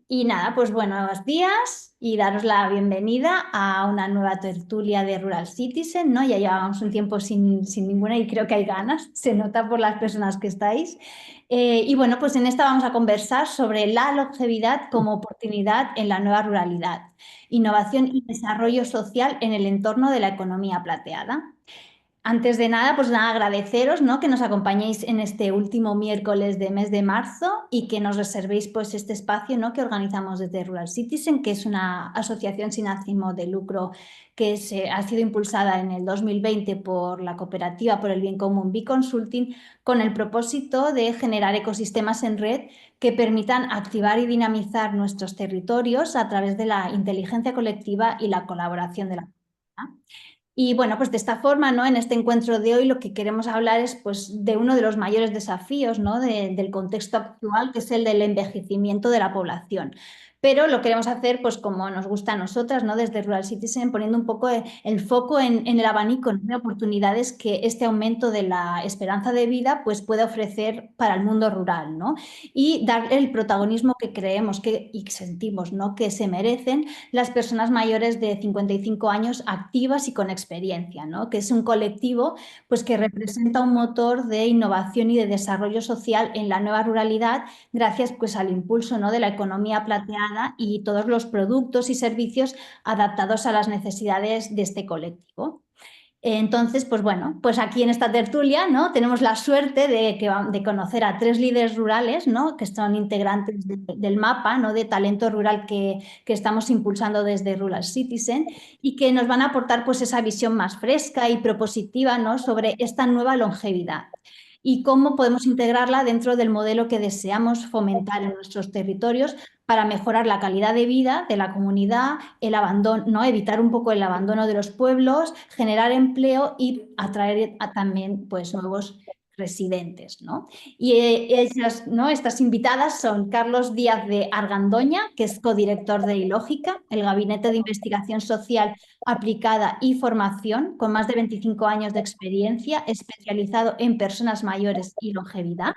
Y nada, pues buenos días y daros la bienvenida a una nueva tertulia de Rural Citizen, ¿no? Ya llevamos un tiempo sin ninguna y creo que hay ganas, se nota por las personas que estáis. Y bueno, pues en esta vamos a conversar sobre la longevidad como oportunidad en la nueva ruralidad, innovación y desarrollo social en el entorno de la economía plateada. Antes de nada, pues nada, agradeceros, ¿no?, que nos acompañéis en este último miércoles de mes de marzo y que nos reservéis pues este espacio, ¿no?, que organizamos desde Rural Citizen, que es una asociación sin ánimo de lucro que ha sido impulsada en el 2020 por la cooperativa por el bien común Biconsulting, con el propósito de generar ecosistemas en red que permitan activar y dinamizar nuestros territorios a través de la inteligencia colectiva y la colaboración de la comunidad. Y bueno, pues de esta forma, ¿no?, en este encuentro de hoy lo que queremos hablar es pues de uno de los mayores desafíos, ¿no?, del contexto actual, que es el del envejecimiento de la población. Pero lo queremos hacer pues como nos gusta a nosotras, ¿no?, desde Rural Citizen, poniendo un poco el foco en el abanico, ¿no?, de oportunidades que este aumento de la esperanza de vida pues puede ofrecer para el mundo rural, ¿no? Y darle el protagonismo que creemos y sentimos, ¿no?, que se merecen las personas mayores de 55 años activas y con experiencia, ¿no?, que es un colectivo pues, que representa un motor de innovación y de desarrollo social en la nueva ruralidad gracias pues, al impulso, ¿no?, de la economía plateada y todos los productos y servicios adaptados a las necesidades de este colectivo. Entonces, pues bueno, pues aquí en esta tertulia, ¿no?, tenemos la suerte de conocer a 3 líderes rurales, ¿no?, que son integrantes del mapa, ¿no?, de talento rural que estamos impulsando desde Rural Citizen y que nos van a aportar pues esa visión más fresca y propositiva, ¿no?, sobre esta nueva longevidad y cómo podemos integrarla dentro del modelo que deseamos fomentar en nuestros territorios para mejorar la calidad de vida de la comunidad, el abandono, ¿no?, evitar un poco el abandono de los pueblos, generar empleo y atraer también pues, nuevos residentes, ¿no? Y ellas, ¿no?, estas invitadas son Carlos Díaz de Argandoña, que es codirector de Ilógica, el Gabinete de Investigación Social Aplicada y Formación, con más de 25 años de experiencia, especializado en personas mayores y longevidad.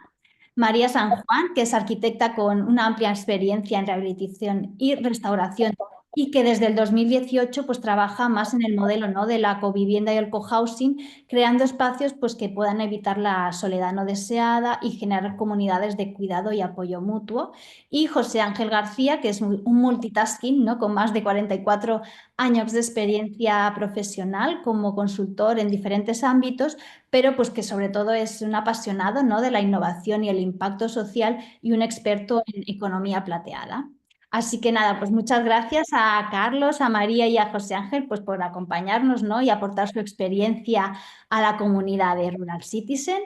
María San Juan, que es arquitecta con una amplia experiencia en rehabilitación y restauración y que desde el 2018 pues, trabaja más en el modelo, ¿no?, de la covivienda y el cohousing, creando espacios pues, que puedan evitar la soledad no deseada y generar comunidades de cuidado y apoyo mutuo. Y José Ángel García, que es un multitasking, ¿no?, con más de 44 años de experiencia profesional como consultor en diferentes ámbitos, pero pues que sobre todo es un apasionado, ¿no?, de la innovación y el impacto social y un experto en economía plateada. Así que nada, pues muchas gracias a Carlos, a María y a José Ángel pues por acompañarnos, ¿no?, y aportar su experiencia a la comunidad de Rural Citizen.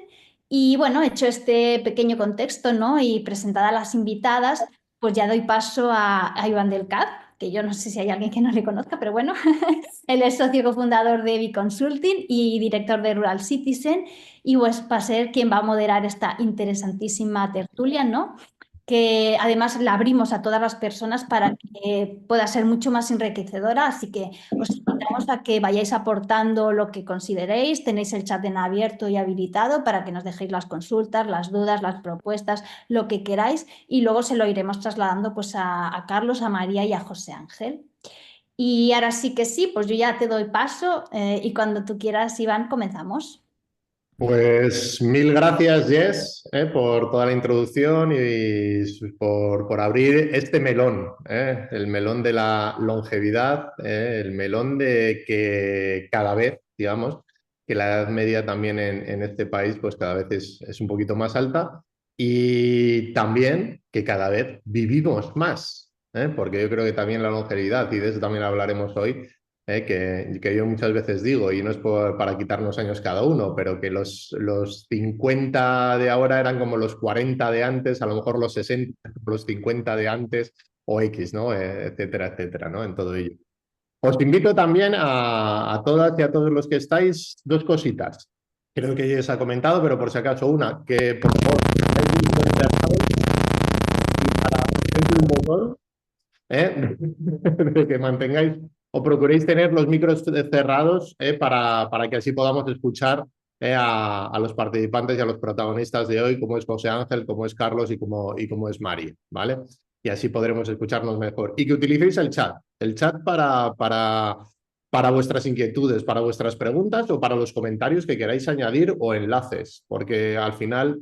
Y bueno, hecho este pequeño contexto, ¿no?, y presentadas las invitadas, pues ya doy paso a Iván del Caz, que yo no sé si hay alguien que no le conozca, pero bueno, él es socio cofundador de Biconsulting y director de Rural Citizen, y pues va a ser quien va a moderar esta interesantísima tertulia, ¿no?, que además la abrimos a todas las personas para que pueda ser mucho más enriquecedora, así que os invitamos a que vayáis aportando lo que consideréis, tenéis el chat en abierto y habilitado para que nos dejéis las consultas, las dudas, las propuestas, lo que queráis, y luego se lo iremos trasladando pues a Carlos, a María y a José Ángel. Y ahora sí que sí, pues yo ya te doy paso y cuando tú quieras, Iván, comenzamos. Pues mil gracias, Jess, por toda la introducción y por abrir este melón, el melón de la longevidad, el melón de que cada vez, digamos, que la edad media también en este país pues cada vez es un poquito más alta y también que cada vez vivimos más, porque yo creo que también la longevidad, y de eso también hablaremos hoy, que yo muchas veces digo, y no es para quitarnos años cada uno, pero que los 50 de ahora eran como los 40 de antes, a lo mejor los 60, los 50 de antes, o X, ¿no? Etcétera, etcétera, ¿no? En todo ello. Os invito también a todas y a todos los que estáis, dos cositas. Creo que ya se ha comentado, pero por si acaso una, que por favor, y para un botón, de que mantengáis o procuréis tener los micros cerrados para que así podamos escuchar a los participantes y a los protagonistas de hoy, como es José Ángel, como es Carlos y como es Mari, ¿vale? y así podremos escucharnos mejor. Y que utilicéis el chat para vuestras inquietudes, para vuestras preguntas o para los comentarios que queráis añadir o enlaces, porque al final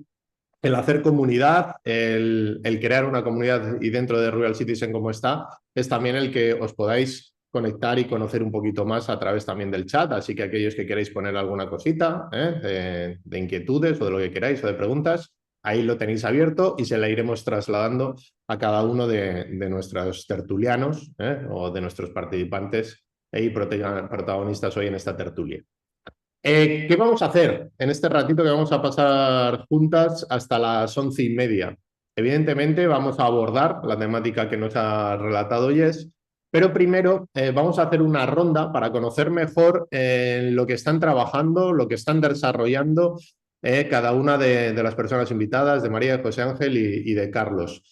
el hacer comunidad, el crear una comunidad y dentro de Rural Citizen como está, es también el que os podáis conectar y conocer un poquito más a través también del chat. Así que aquellos que queráis poner alguna cosita de inquietudes o de lo que queráis o de preguntas, ahí lo tenéis abierto y se la iremos trasladando a cada uno de nuestros tertulianos o de nuestros participantes y protagonistas hoy en esta tertulia. ¿Qué vamos a hacer en este ratito que vamos a pasar juntas hasta las 11:30? Evidentemente vamos a abordar la temática que nos ha relatado Jess, pero primero vamos a hacer una ronda para conocer mejor lo que están trabajando, lo que están desarrollando cada una de las personas invitadas, de María, de José Ángel y de Carlos.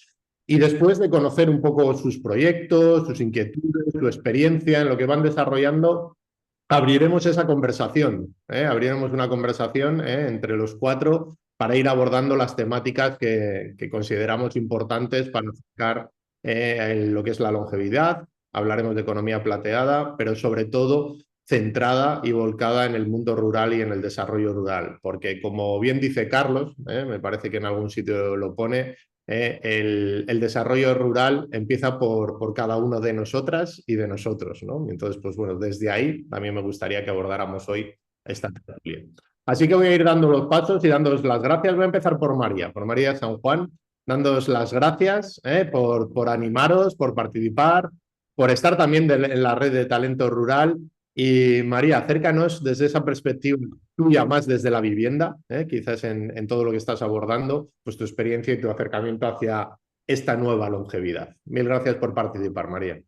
Y después de conocer un poco sus proyectos, sus inquietudes, su experiencia en lo que van desarrollando, abriremos esa conversación, abriremos una conversación entre los cuatro para ir abordando las temáticas que consideramos importantes para enfocar lo que es la longevidad. Hablaremos de economía plateada, pero sobre todo centrada y volcada en el mundo rural y en el desarrollo rural, porque como bien dice Carlos, me parece que en algún sitio lo pone, el desarrollo rural empieza por cada uno de nosotras y de nosotros, ¿no? Y entonces, pues bueno, desde ahí también me gustaría que abordáramos hoy esta tertulia. Así que voy a ir dando los pasos y dándoos las gracias. Voy a empezar por María San Juan, dándoos las gracias por animaros, por participar, por estar también en la red de talento rural. Y María, acércanos desde esa perspectiva tuya más desde la vivienda, quizás en todo lo que estás abordando, pues tu experiencia y tu acercamiento hacia esta nueva longevidad. Mil gracias por participar, María.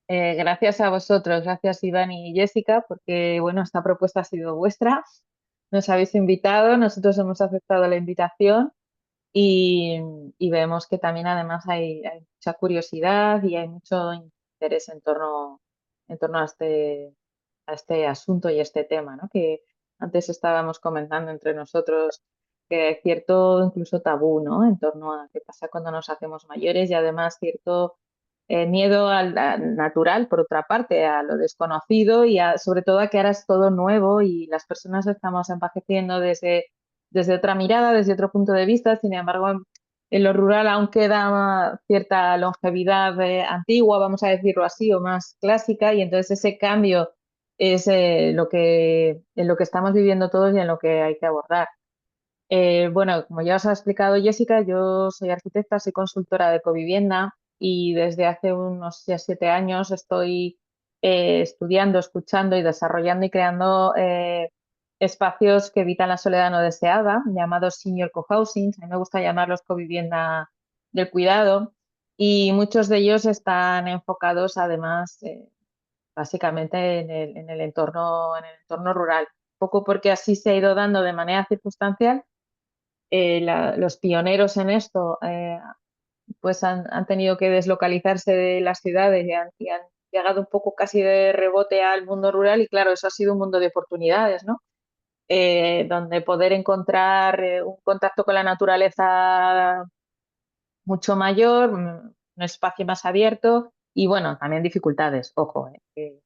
Gracias a vosotros, gracias Iván y Jessica, porque bueno, esta propuesta ha sido vuestra, nos habéis invitado, nosotros hemos aceptado la invitación y, y vemos que también además hay mucha curiosidad y hay mucho interés en torno a este asunto y a este tema, ¿no? Que antes estábamos comentando entre nosotros que hay cierto incluso tabú, ¿no? En torno a qué pasa cuando nos hacemos mayores y además cierto miedo al natural, por otra parte, a lo desconocido y sobre todo a que ahora es todo nuevo y las personas estamos envejeciendo desde otra mirada, desde otro punto de vista. Sin embargo, en lo rural aún queda cierta longevidad antigua, vamos a decirlo así, o más clásica, y entonces ese cambio es en lo que estamos viviendo todos y en lo que hay que abordar. Bueno, como ya os ha explicado Jessica, yo soy arquitecta, soy consultora de ecovivienda y desde hace unos 7 años estoy estudiando, escuchando y desarrollando y creando espacios que evitan la soledad no deseada, llamados senior cohousing. A mí me gusta llamarlos covivienda del cuidado, y muchos de ellos están enfocados además básicamente en el entorno rural. Poco porque así se ha ido dando de manera circunstancial. Los pioneros en esto pues han tenido que deslocalizarse de las ciudades y han llegado un poco casi de rebote al mundo rural, y claro, eso ha sido un mundo de oportunidades, ¿no? Donde poder encontrar un contacto con la naturaleza mucho mayor, un espacio más abierto y bueno, también dificultades, ojo, que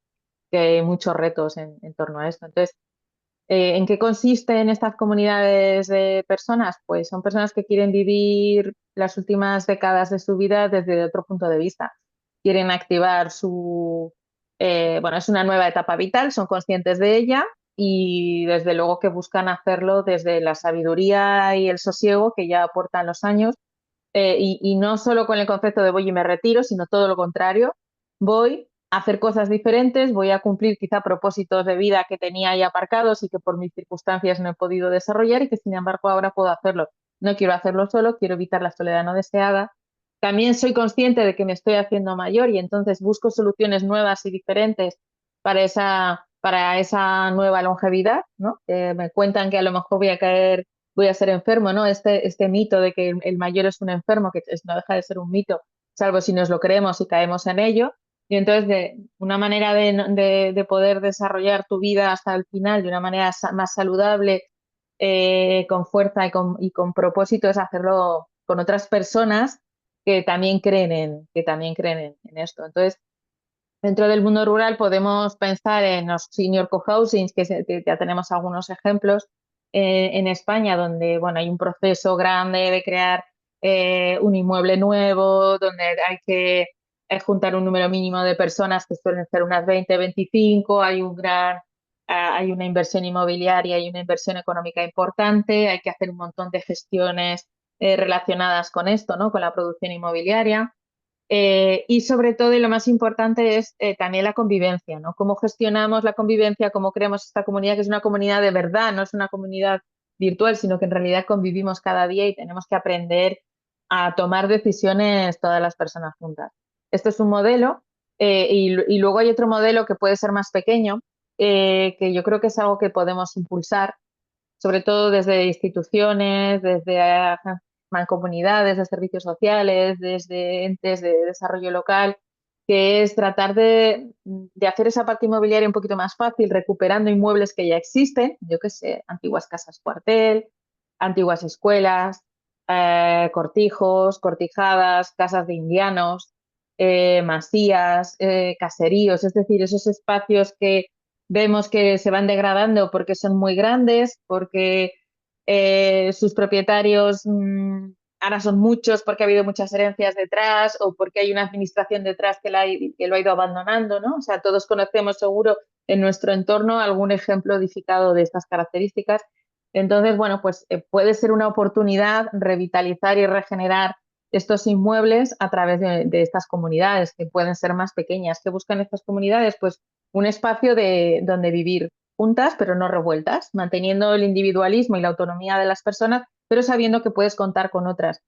hay muchos retos en torno a esto. Entonces, ¿en qué consisten estas comunidades de personas? Pues son personas que quieren vivir las últimas décadas de su vida desde otro punto de vista. Quieren activar bueno, es una nueva etapa vital, son conscientes de ella y desde luego que buscan hacerlo desde la sabiduría y el sosiego que ya aportan los años, y no solo con el concepto de voy y me retiro, sino todo lo contrario. Voy a hacer cosas diferentes, voy a cumplir quizá propósitos de vida que tenía ahí aparcados y que por mis circunstancias no he podido desarrollar y que sin embargo ahora puedo hacerlo. No quiero hacerlo solo, quiero evitar la soledad no deseada. También soy consciente de que me estoy haciendo mayor y entonces busco soluciones nuevas y diferentes para esa nueva longevidad, ¿no? Me cuentan que a lo mejor voy a ser enfermo, ¿no? Este mito de que el mayor es un enfermo, que no deja de ser un mito, salvo si nos lo creemos y caemos en ello. Y entonces, una manera de poder desarrollar tu vida hasta el final de una manera más saludable, con fuerza y con propósito, es hacerlo con otras personas que también creen en esto. Entonces, dentro del mundo rural podemos pensar en los senior cohousings, que ya tenemos algunos ejemplos en España, donde bueno, hay un proceso grande de crear un inmueble nuevo, donde hay que juntar un número mínimo de personas, que suelen ser unas 20, 25, hay una inversión inmobiliaria y una inversión económica importante, hay que hacer un montón de gestiones relacionadas con esto, ¿no? Con la producción inmobiliaria. Y sobre todo, y lo más importante es también la convivencia, ¿no? Cómo gestionamos la convivencia, cómo creamos esta comunidad, que es una comunidad de verdad, no es una comunidad virtual, sino que en realidad convivimos cada día y tenemos que aprender a tomar decisiones todas las personas juntas. Este es un modelo, y luego hay otro modelo que puede ser más pequeño, que yo creo que es algo que podemos impulsar, sobre todo desde instituciones, desde mancomunidades de servicios sociales, desde entes de desarrollo local, que es tratar de hacer esa parte inmobiliaria un poquito más fácil, recuperando inmuebles que ya existen, yo qué sé, antiguas casas cuartel, antiguas escuelas, cortijos, cortijadas, casas de indianos, masías, caseríos, es decir, esos espacios que vemos que se van degradando porque son muy grandes, porque sus propietarios ahora son muchos porque ha habido muchas herencias detrás o porque hay una administración detrás que lo ha ido abandonando, ¿no? O sea, todos conocemos seguro en nuestro entorno algún ejemplo edificado de estas características. Entonces, bueno, pues puede ser una oportunidad revitalizar y regenerar estos inmuebles a través de estas comunidades que pueden ser más pequeñas. ¿Qué buscan estas comunidades? Pues un espacio donde vivir juntas, pero no revueltas, manteniendo el individualismo y la autonomía de las personas, pero sabiendo que puedes contar con otras.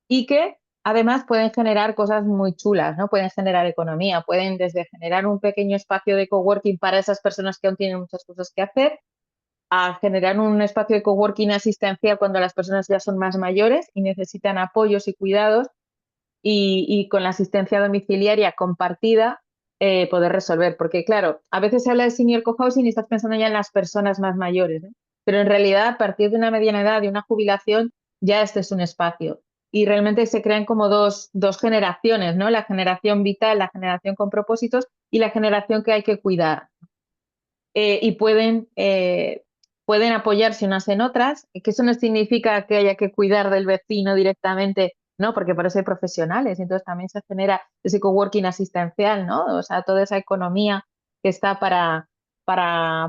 Y que además pueden generar cosas muy chulas, ¿no? Pueden generar economía, pueden desde generar un pequeño espacio de coworking para esas personas que aún tienen muchas cosas que hacer, a generar un espacio de coworking asistencial cuando las personas ya son más mayores y necesitan apoyos y cuidados, y con la asistencia domiciliaria compartida poder resolver. Porque claro, a veces se habla de senior cohousing y estás pensando ya en las personas más mayores, ¿eh? Pero en realidad a partir de una mediana edad, de una jubilación, ya este es un espacio. Y realmente se crean como dos generaciones, ¿no? La generación vital, la generación con propósitos y la generación que hay que cuidar. Y pueden apoyarse unas en otras, que eso no significa que haya que cuidar del vecino directamente, ¿no? Porque por eso hay profesionales, entonces también se genera ese coworking asistencial, ¿no? O sea, toda esa economía que está para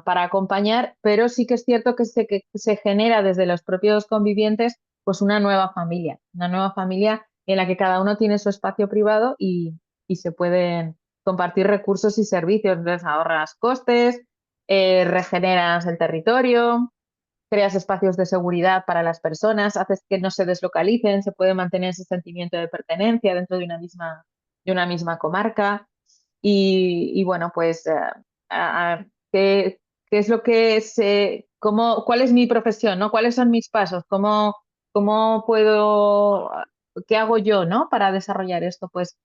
acompañar, pero sí que es cierto que se genera desde los propios convivientes pues una nueva familia en la que cada uno tiene su espacio privado y se pueden compartir recursos y servicios, entonces ahorras costes, regeneras el territorio, creas espacios de seguridad para las personas, haces que no se deslocalicen, se puede mantener ese sentimiento de pertenencia dentro de una misma comarca. Y bueno, pues, ¿qué, qué es lo que es, cuál es mi profesión, ¿no? ¿Cuáles son mis pasos? ¿Cómo puedo, qué hago yo, ¿no? Para desarrollar esto? Pues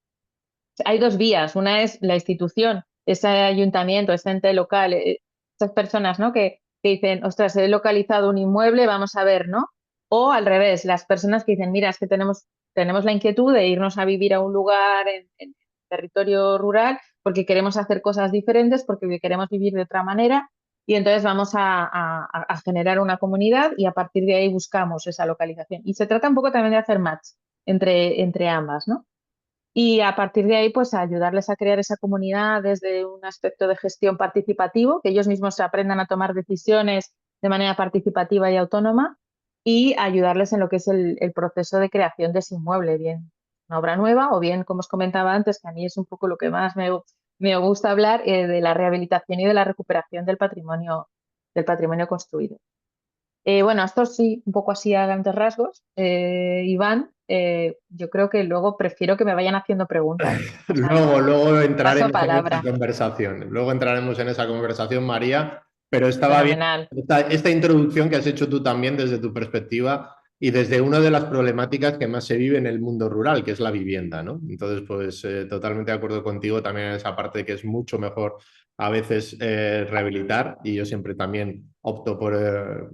hay dos vías. Una es la institución, ese ayuntamiento, ese ente local, esas personas, ¿no? Que dicen, ostras, he localizado un inmueble, vamos a ver, ¿no? O al revés, las personas que dicen, mira, es que tenemos la inquietud de irnos a vivir a un lugar en territorio rural porque queremos hacer cosas diferentes, porque queremos vivir de otra manera y entonces vamos a generar una comunidad y a partir de ahí buscamos esa localización. Y se trata un poco también de hacer match entre ambas, ¿no? Y a partir de ahí, pues ayudarles a crear esa comunidad desde un aspecto de gestión participativo, que ellos mismos aprendan a tomar decisiones de manera participativa y autónoma, y ayudarles en lo que es el proceso de creación de ese inmueble, bien una obra nueva o bien, como os comentaba antes, que a mí es un poco lo que más me gusta hablar, de la rehabilitación y de la recuperación del patrimonio construido. Bueno, esto sí, un poco así a grandes rasgos. Iván, yo creo que luego prefiero que me vayan haciendo preguntas. O sea, Luego paso entraremos en esa palabra. conversación. Luego entraremos en esa conversación, María, pero estaba bien Fenomenal. esta introducción que has hecho tú también desde tu perspectiva y desde una de las problemáticas que más se vive en el mundo rural, que es la vivienda, ¿no? Entonces, pues totalmente de acuerdo contigo también en esa parte de que es mucho mejor a veces rehabilitar y yo siempre también opto por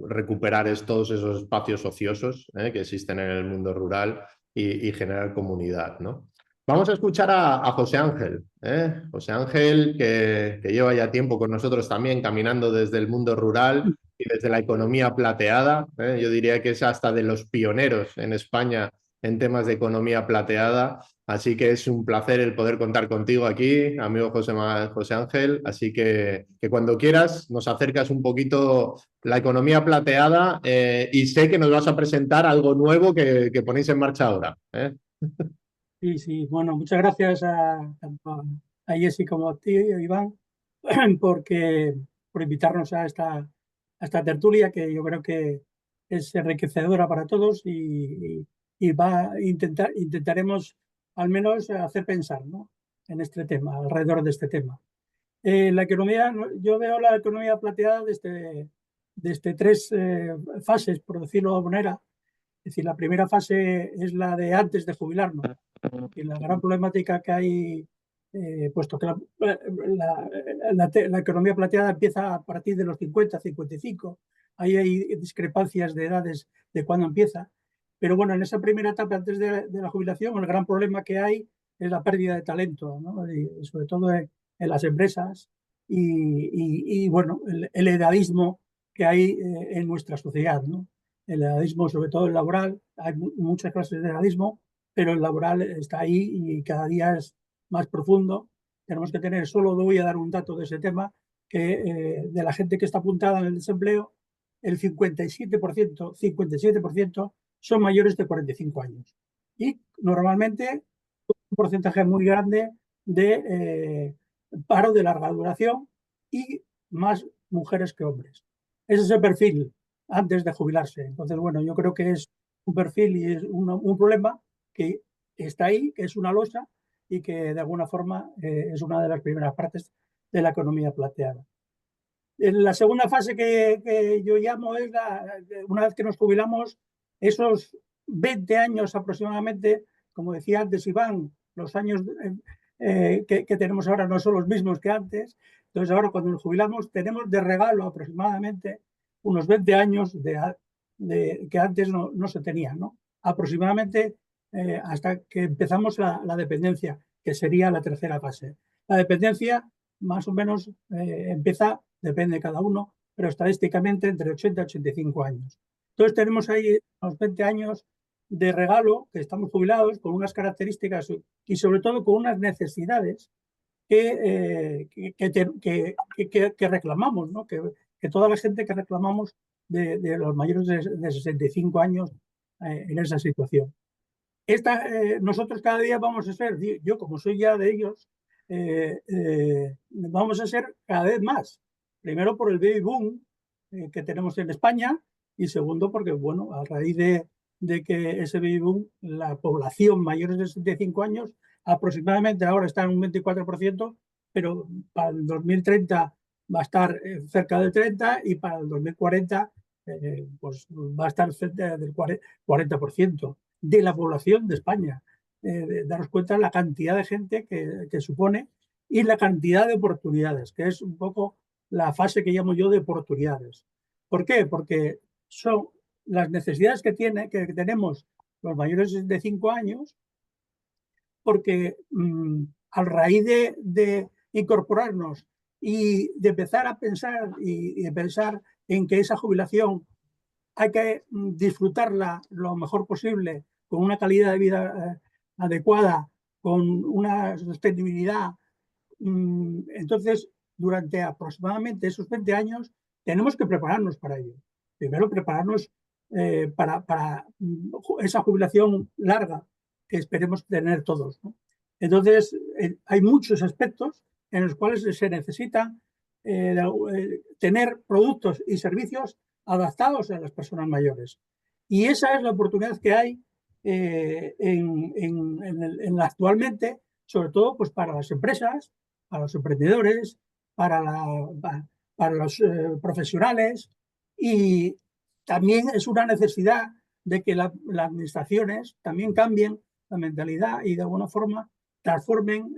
recuperar todos esos espacios ociosos que existen en el mundo rural y generar comunidad, ¿no? Vamos a escuchar a José Ángel, ¿eh? José Ángel, que lleva ya tiempo con nosotros también caminando desde el mundo rural y desde la economía plateada, ¿eh? Yo diría que es hasta de los pioneros en España en temas de economía plateada. Así que es un placer el poder contar contigo aquí, amigo José Ángel. Así que cuando quieras nos acercas un poquito la economía plateada y sé que nos vas a presentar algo nuevo que ponéis en marcha ahora, ¿eh? Sí, sí, bueno, muchas gracias tanto a Jessy como a ti, Iván, porque, por invitarnos a esta tertulia que yo creo que es enriquecedora para todos y va a intentaremos al menos hacer pensar, ¿no? En este tema, alrededor de este tema. La economía, yo veo la economía plateada desde tres fases, por decirlo de alguna manera. Es decir, la primera fase es la de antes de jubilarnos y la gran problemática que hay, puesto que la economía plateada empieza a partir de los 50, 55. Ahí hay discrepancias de edades de cuándo empieza. Pero bueno, en esa primera etapa antes de la jubilación, el gran problema que hay es la pérdida de talento, ¿no? Y sobre todo en las empresas y bueno, el edadismo que hay en nuestra sociedad, ¿no? El edadismo, sobre todo el laboral, hay muchas clases de edadismo, pero el laboral está ahí y cada día es más profundo. Tenemos que tener, solo voy a dar un dato de ese tema, que de la gente que está apuntada en el desempleo, el 57% son mayores de 45 años. Y normalmente un porcentaje muy grande de paro de larga duración y más mujeres que hombres. Ese es el perfil antes de jubilarse. Entonces, bueno, yo creo que es un perfil y es un problema que está ahí, que es una losa y que de alguna forma es una de las primeras partes de la economía plateada. En la segunda fase que yo llamo es una vez que nos jubilamos, esos 20 años aproximadamente, como decía antes Iván, los años que tenemos ahora no son los mismos que antes. Entonces ahora cuando nos jubilamos tenemos de regalo aproximadamente unos 20 años que antes no se tenían, ¿no? Aproximadamente hasta que empezamos la dependencia, que sería la tercera fase. La dependencia más o menos empieza, depende de cada uno, pero estadísticamente entre 80 y 85 años. Entonces tenemos ahí unos 20 años de regalo, que estamos jubilados, con unas características y sobre todo con unas necesidades que reclamamos, ¿no? Que toda la gente que reclamamos de los mayores de 65 años en esa situación. Nosotros cada día vamos a ser, yo como soy ya de ellos, vamos a ser cada vez más. Primero por el baby boom que tenemos en España y segundo porque, bueno, a raíz de que ese baby boom, la población mayores de 65 años aproximadamente ahora está en un 24%, pero para el 2030 va a estar cerca del 30% y para el 2040 pues va a estar cerca del 40% de la población de España. Daros cuenta de la cantidad de gente que supone y la cantidad de oportunidades, que es un poco la fase que llamo yo de oportunidades. ¿Por qué? Porque son las necesidades que tenemos los mayores de 5 años, porque a raíz de incorporarnos y de empezar a pensar y de pensar en que esa jubilación hay que disfrutarla lo mejor posible, con una calidad de vida adecuada, con una sostenibilidad. Entonces, durante aproximadamente esos 20 años, tenemos que prepararnos para ello. Primero, prepararnos para esa jubilación larga que esperemos tener todos, ¿no? Entonces, hay muchos aspectos en los cuales se necesita tener productos y servicios adaptados a las personas mayores. Y esa es la oportunidad que hay actualmente, sobre todo pues, para las empresas, para los emprendedores, para los profesionales, y también es una necesidad de que las administraciones también cambien la mentalidad y de alguna forma transformen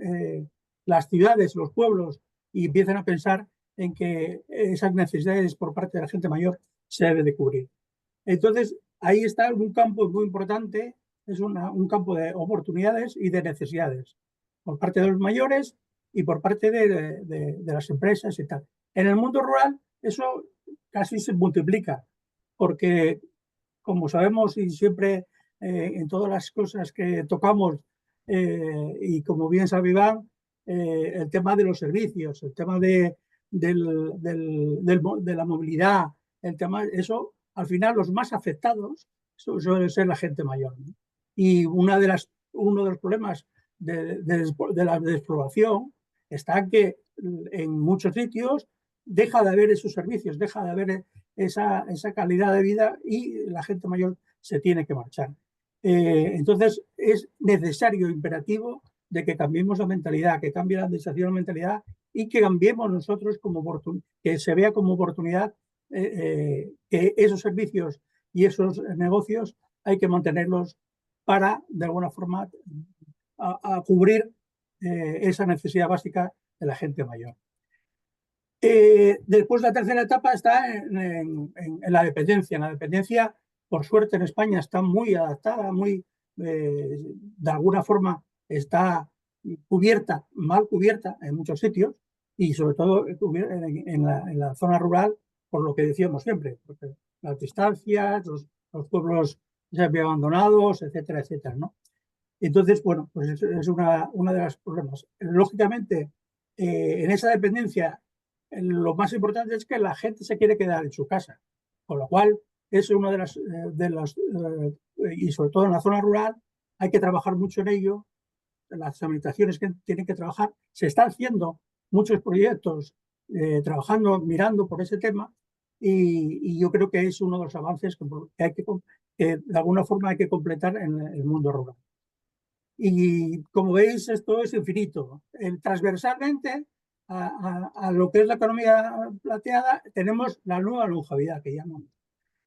las ciudades, los pueblos y empiecen a pensar en que esas necesidades por parte de la gente mayor se debe de cubrir. Entonces, ahí está un campo muy importante es un campo de oportunidades y de necesidades por parte de los mayores y por parte de las empresas y tal. En el mundo rural eso casi se multiplica, porque como sabemos y siempre en todas las cosas que tocamos, y como bien sabe Iván, el tema de los servicios, el tema de la movilidad, el tema, eso, al final los más afectados suelen ser la gente mayor, ¿no? Y uno de los problemas de la despoblación está en que en muchos sitios deja de haber esos servicios, deja de haber esa calidad de vida y la gente mayor se tiene que marchar. Entonces es necesario, imperativo, de que cambiemos la mentalidad, que cambie la administración la mentalidad y que cambiemos nosotros que se vea como oportunidad que esos servicios y esos negocios hay que mantenerlos para, de alguna forma, a cubrir esa necesidad básica de la gente mayor. Después la tercera etapa está en la dependencia. En la dependencia, por suerte, en España está muy adaptada, de alguna forma está cubierta, mal cubierta en muchos sitios y sobre todo en la zona rural, por lo que decíamos siempre, porque las distancias, los pueblos ya abandonados, etcétera, etcétera, ¿no? Entonces, bueno, pues es una de los problemas. Lógicamente, en esa dependencia, lo más importante es que la gente se quiere quedar en su casa, con lo cual es una de las y sobre todo en la zona rural, hay que trabajar mucho en ello. Las administraciones que tienen que trabajar, se están haciendo muchos proyectos, trabajando, mirando por ese tema, y yo creo que es uno de los avances que de alguna forma hay que completar en el mundo rural. Y como veis, esto es infinito. Transversalmente a lo que es la economía plateada, tenemos la nueva longevidad que llamamos.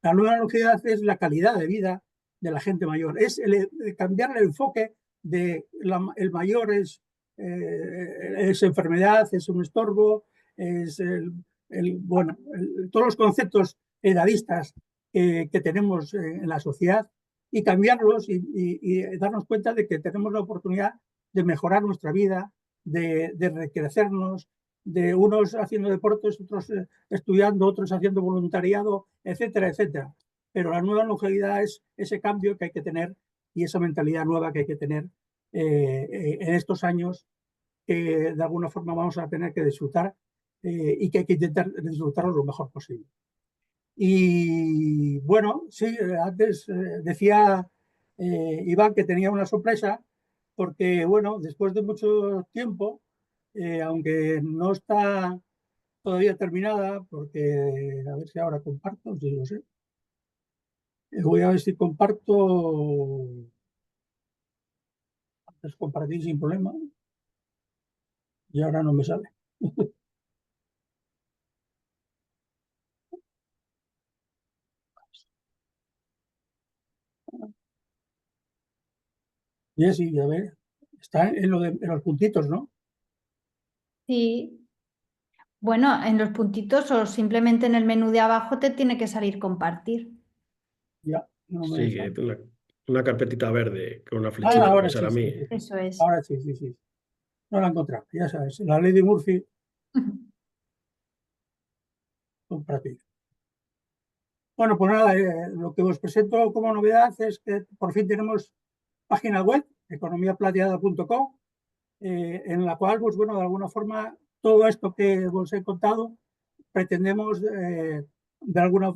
La nueva longevidad es la calidad de vida de la gente mayor. Es cambiar el enfoque de el mayor es enfermedad, es un estorbo, es bueno, todos los conceptos edadistas que tenemos en la sociedad y cambiarlos y darnos cuenta de que tenemos la oportunidad de mejorar nuestra vida, de recrecernos, de unos haciendo deportes, otros estudiando, otros haciendo voluntariado, etcétera, etcétera. Pero la nueva longevidad es ese cambio que hay que tener y esa mentalidad nueva que hay que tener en estos años que de alguna forma vamos a tener que disfrutar y que hay que intentar disfrutarlo lo mejor posible. Y bueno, sí, antes decía Iván que tenía una sorpresa porque, bueno, después de mucho tiempo, aunque no está todavía terminada, porque a ver si ahora comparto, si lo sé. Voy a ver si comparto. Antes compartí sin problema y ahora no me sale. Y así, a ver, está en los puntitos, ¿no? Sí. Bueno, en los puntitos o simplemente en el menú de abajo te tiene que salir compartir. Ya, no me Sí, que sale. una carpetita verde con una flechita, Ahora me sí, sale a mí. sí. Eso es. Ahora sí, sí, sí. No la he encontrado, ya sabes, la ley de Murphy, compartir. Bueno, pues nada, lo que os presento como novedad es que por fin tenemos página web, economiaplateada.com, en la cual, pues bueno, de alguna forma, todo esto que os he contado, pretendemos de alguna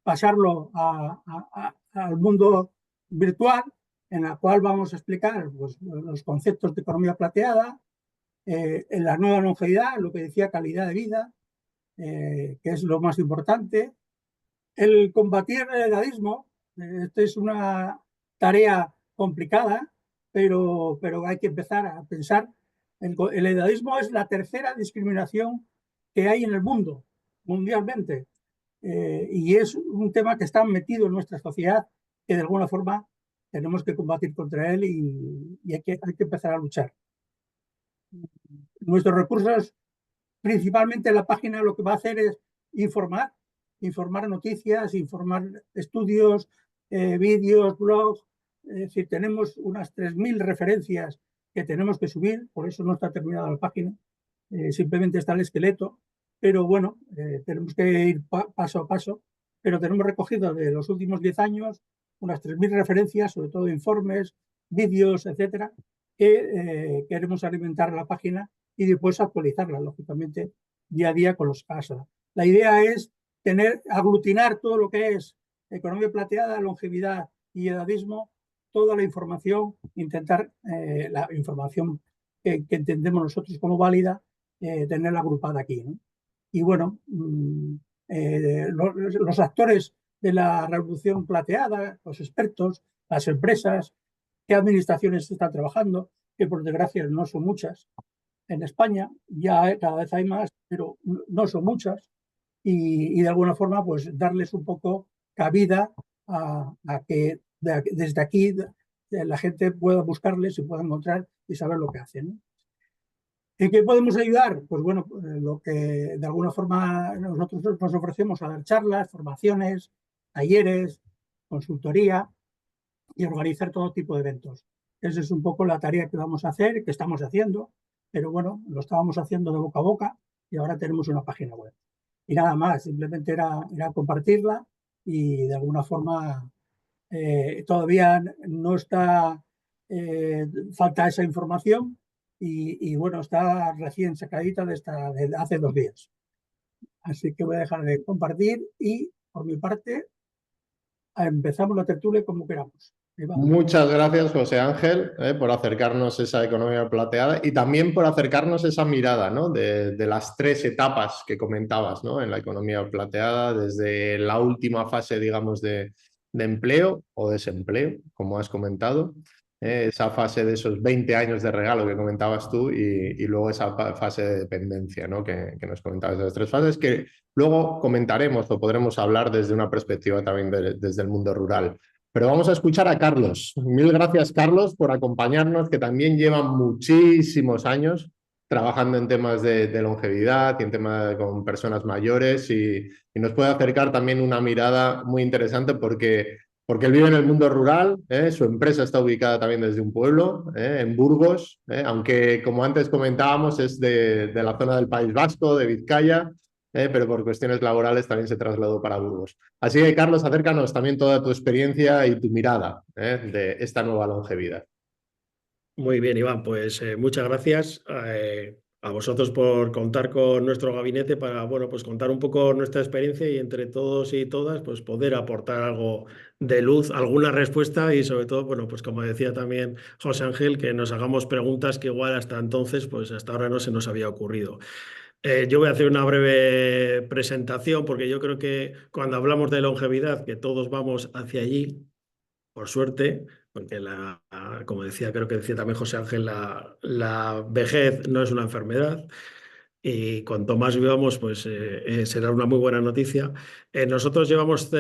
pasarlo al mundo virtual, en la cual vamos a explicar pues, los conceptos de economía plateada, en la nueva longevidad, lo que decía calidad de vida, que es lo más importante. El combatir el edadismo, esto es una tarea complicada, pero hay que empezar a pensar. El edadismo es la tercera discriminación que hay en el mundo, mundialmente, y es un tema que está metido en nuestra sociedad, que de alguna forma tenemos que combatir contra él y hay que empezar a luchar. Nuestros recursos, principalmente la página, lo que va a hacer es informar noticias, informar estudios, vídeos, blogs, Es decir, tenemos unas 3.000 referencias que tenemos que subir, por eso no está terminada la página, simplemente está el esqueleto, pero bueno, tenemos que ir paso a paso, pero tenemos recogido de los últimos 10 años unas 3.000 referencias, sobre todo informes, vídeos, etcétera, que queremos alimentar la página y después actualizarla, lógicamente, día a día con los casos. La idea es aglutinar todo lo que es economía plateada, longevidad y edadismo, toda la información, intentar la información que entendemos nosotros como válida, tenerla agrupada aquí, ¿no? Y bueno, los actores de la revolución plateada, los expertos, las empresas, qué administraciones están trabajando, que por desgracia no son muchas. En España ya cada vez hay más, pero no son muchas. Y de alguna forma, pues darles un poco cabida a que desde aquí la gente pueda buscarles y pueda encontrar y saber lo que hacen, ¿no? ¿En qué podemos ayudar? Pues bueno, lo que de alguna forma nosotros nos ofrecemos a dar charlas, formaciones, talleres, consultoría y organizar todo tipo de eventos. Esa es un poco la tarea que vamos a hacer, que estamos haciendo, pero bueno, lo estábamos haciendo de boca a boca y ahora tenemos una página web. Y nada más, simplemente era compartirla y de alguna forma todavía no está, falta esa información y bueno, está recién sacadita de hace 2 días. Así que voy a dejar de compartir y por mi parte empezamos la tertulia como queramos. Muchas gracias, José Ángel, por acercarnos esa economía plateada y también por acercarnos esa mirada, ¿no? de las 3 etapas que comentabas, ¿no? En la economía plateada, desde la última fase, digamos, de empleo o desempleo, como has comentado, esa fase de esos 20 años de regalo que comentabas tú y luego esa fase de dependencia, ¿no? que nos comentabas, de las 3 fases, que luego comentaremos o podremos hablar desde una perspectiva también desde el mundo rural. Pero vamos a escuchar a Carlos. Mil gracias, Carlos, por acompañarnos, que también lleva muchísimos años trabajando en temas de longevidad y en temas con personas mayores y nos puede acercar también una mirada muy interesante porque él vive en el mundo rural, su empresa está ubicada también desde un pueblo, en Burgos, aunque como antes comentábamos es de la zona del País Vasco, de Vizcaya, pero por cuestiones laborales también se trasladó para Burgos. Así que, Carlos, acércanos también toda tu experiencia y tu mirada de esta nueva longevidad. Muy bien, Iván, pues muchas gracias a vosotros por contar con nuestro gabinete para, bueno, pues contar un poco nuestra experiencia y entre todos y todas, pues poder aportar algo de luz, alguna respuesta y sobre todo, bueno, pues como decía también José Ángel, que nos hagamos preguntas que igual hasta entonces, pues hasta ahora no se nos había ocurrido. Yo voy a hacer una breve presentación porque yo creo que cuando hablamos de longevidad, que todos vamos hacia allí, por suerte, porque como decía, creo que decía también José Ángel, la vejez no es una enfermedad y cuanto más vivamos, pues será una muy buena noticia. Nosotros llevamos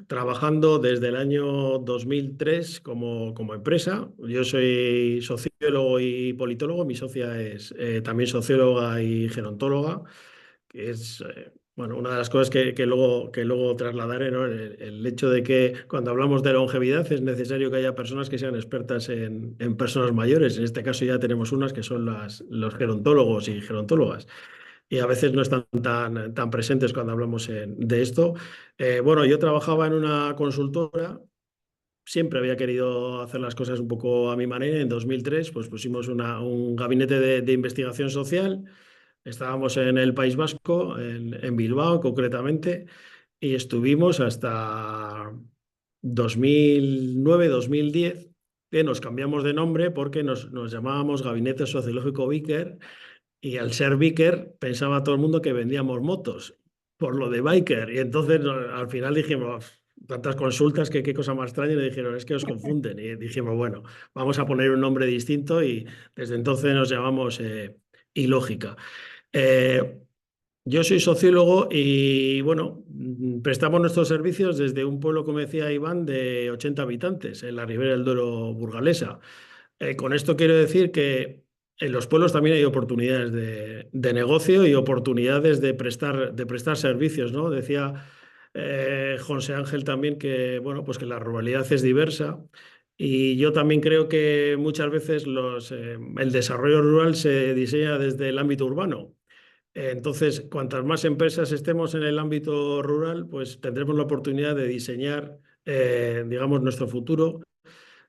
trabajando desde el año 2003 como empresa. Yo soy sociólogo y politólogo, mi socia es también socióloga y gerontóloga, que es bueno, una de las cosas que luego trasladaré, ¿no? El hecho de que cuando hablamos de longevidad es necesario que haya personas que sean expertas en personas mayores. En este caso ya tenemos unas que son los gerontólogos y gerontólogas. Y a veces no están tan presentes cuando hablamos de esto. Bueno, yo trabajaba en una consultora. Siempre había querido hacer las cosas un poco a mi manera. En 2003 pues pusimos un gabinete de investigación social. Estábamos en el País Vasco, en Bilbao concretamente, y estuvimos hasta 2009-2010, que nos cambiamos de nombre porque nos llamábamos Gabinete Sociológico Biker, y al ser Biker pensaba todo el mundo que vendíamos motos por lo de biker. Y entonces al final dijimos, tantas consultas, que qué cosa más extraña, y le dijeron, es que os confunden. Y dijimos, bueno, vamos a poner un nombre distinto y desde entonces nos llamamos Ilógica. Eh, yo soy sociólogo y, bueno, prestamos nuestros servicios desde un pueblo, como decía Iván, de 80 habitantes, en la Ribera del Duero burgalesa. Con esto quiero decir que en los pueblos también hay oportunidades de negocio y oportunidades de prestar servicios, ¿no? Decía José Ángel también que, bueno, pues que la ruralidad es diversa Y yo también creo que muchas veces el desarrollo rural se diseña desde el ámbito urbano. Entonces, cuantas más empresas estemos en el ámbito rural, pues tendremos la oportunidad de diseñar, digamos, nuestro futuro